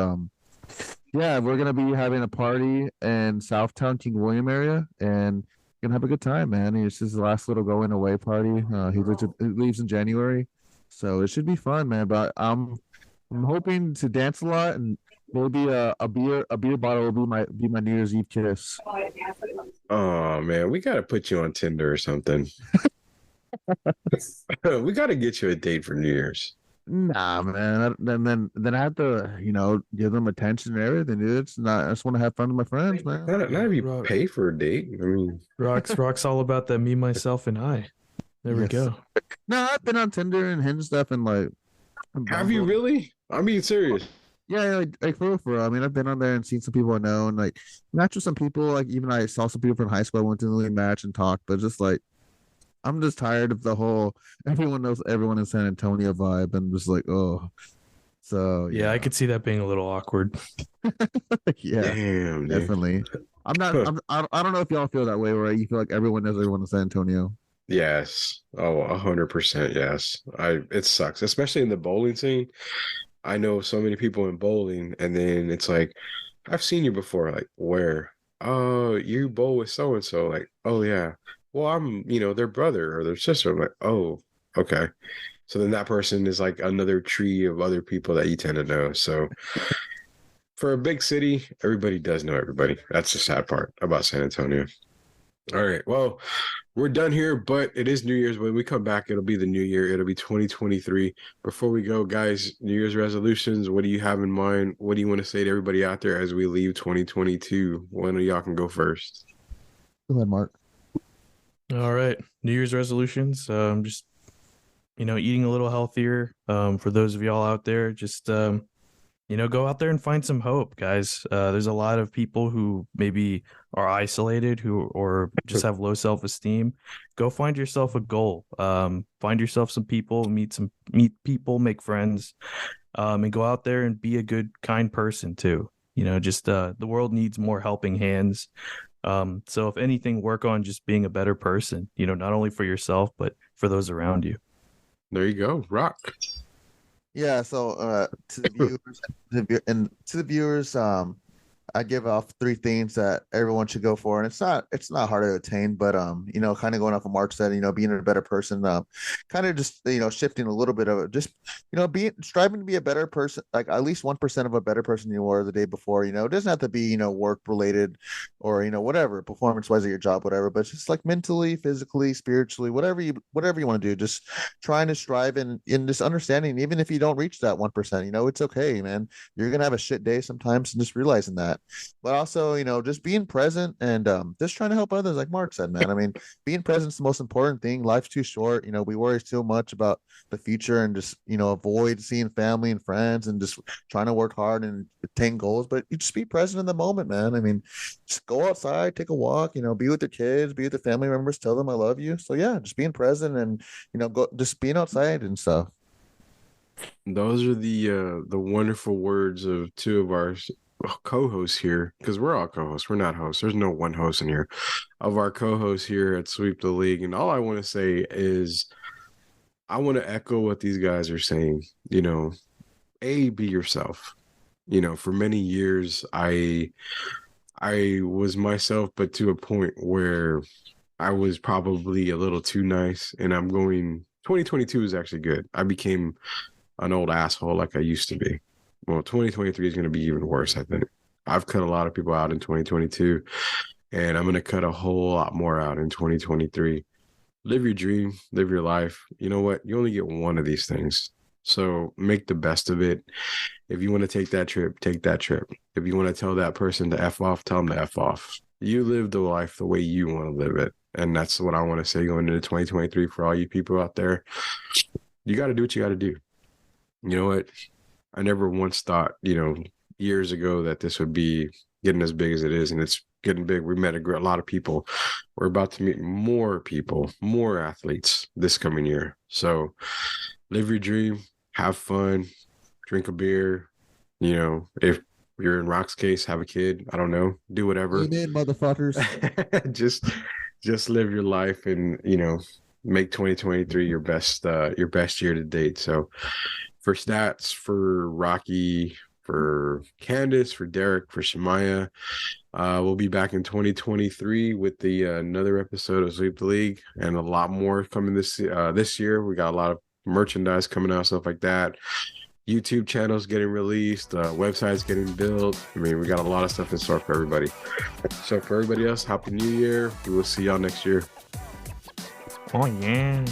Speaker 4: yeah, we're gonna be having a party in Southtown, King William area, and gonna have a good time, man. It's his last little going away party. He leaves in January, so it should be fun, man. But I'm hoping to dance a lot, and maybe a beer bottle will be my New Year's Eve kiss.
Speaker 1: Oh man, we gotta put you on Tinder or something. We gotta get you a date for New Year's.
Speaker 4: Nah, man. Then I have to, give them attention and everything, dude. It's not. I just want to have fun with my friends, man.
Speaker 1: Not if you pay for a date. I mean,
Speaker 3: Rock's all about that. Me, myself, and I. There we go.
Speaker 4: No, I've been on Tinder and Hinge stuff, and like.
Speaker 1: Have you really? I mean, serious.
Speaker 4: Yeah, like for real. I mean, I've been on there and seen some people I know, and like matched with some people. Like even I saw some people from high school. I went to the match and talked, but just like. I'm just tired of the whole everyone knows everyone in San Antonio vibe, and just like, oh, so
Speaker 3: yeah, I could see that being a little awkward.
Speaker 4: Yeah,
Speaker 1: damn,
Speaker 4: definitely. I'm not. I don't know if y'all feel that way, where you feel like everyone knows everyone in San Antonio.
Speaker 1: Yes. Oh, 100%. Yes. It sucks, especially in the bowling scene. I know so many people in bowling, and then it's like, I've seen you before. Like, where? Oh, you bowl with so and so. Like, oh yeah. Well, I'm, their brother or their sister. I'm like, oh, okay. So then that person is like another tree of other people that you tend to know. So for a big city, everybody does know everybody. That's the sad part about San Antonio. All right. Well, we're done here, but it is New Year's. When we come back, it'll be the new year. It'll be 2023. Before we go, guys, New Year's resolutions. What do you have in mind? What do you want to say to everybody out there as we leave 2022? One of y'all can go first.
Speaker 4: Go ahead, Mark.
Speaker 3: All right. New Year's resolutions. Just, eating a little healthier. For those of y'all out there, just, go out there and find some hope, guys. There's a lot of people who maybe are isolated or just have low self-esteem. Go find yourself a goal. Find yourself some people, meet people, make friends, and go out there and be a good, kind person too. The world needs more helping hands. So if anything, work on just being a better person, not only for yourself, but for those around you.
Speaker 1: There you go. Rock.
Speaker 4: Yeah, so to the viewers, I give off 3 things that everyone should go for, and it's not hard to attain, but kind of going off what Mark said, being a better person, kind of just shifting a little bit of it, just being striving to be a better person, like at least 1% of a better person you were the day before. It doesn't have to be work related or whatever, performance wise at your job, whatever, but just like mentally, physically, spiritually, whatever you want to do, just trying to strive in this understanding, even if you don't reach that 1%, it's okay, man. You're gonna have a shit day sometimes, and just realizing that. But also, just being present and just trying to help others, like Mark said, man. I mean, being present is the most important thing. Life's too short. We worry so much about the future and just, avoid seeing family and friends and just trying to work hard and attain goals. But you just be present in the moment, man. I mean, just go outside, take a walk, be with the kids, be with the family members, tell them I love you. So yeah, just being present and, go just being outside and stuff.
Speaker 1: Those are the wonderful words of 2 of our co-hosts here, because we're all co-hosts. We're not hosts. There's no one host in here. Of our co-hosts here at Sweep the League, and all I want to say is, I want to echo what these guys are saying. Be yourself. For many years, I was myself, but to a point where I was probably a little too nice. And 2022 is actually good. I became an old asshole like I used to be. Well, 2023 is going to be even worse, I think. I've cut a lot of people out in 2022, and I'm going to cut a whole lot more out in 2023. Live your dream, live your life. You know what? You only get one of these things. So make the best of it. If you want to take that trip, take that trip. If you want to tell that person to F off, tell them to F off. You live the life the way you want to live it. And that's what I want to say going into 2023 for all you people out there. You got to do what you got to do. You know what? I never once thought, years ago that this would be getting as big as it is, and it's getting big. We met a lot of people. We're about to meet more people, more athletes this coming year. So live your dream, have fun, drink a beer. If you're in Rock's case, have a kid. I don't know, do whatever.
Speaker 4: Amen, motherfuckers.
Speaker 1: just live your life and, make 2023 your best year to date. So for Stats, for Rocky, for Candace, for Derek, for Shemaya, we'll be back in 2023 with another episode of Sweep the League, and a lot more coming this year. We got a lot of merchandise coming out, stuff like that. YouTube channels getting released, websites getting built. I mean, we got a lot of stuff in store for everybody. So for everybody else, Happy New Year. We will see y'all next year.
Speaker 3: Oh, yeah.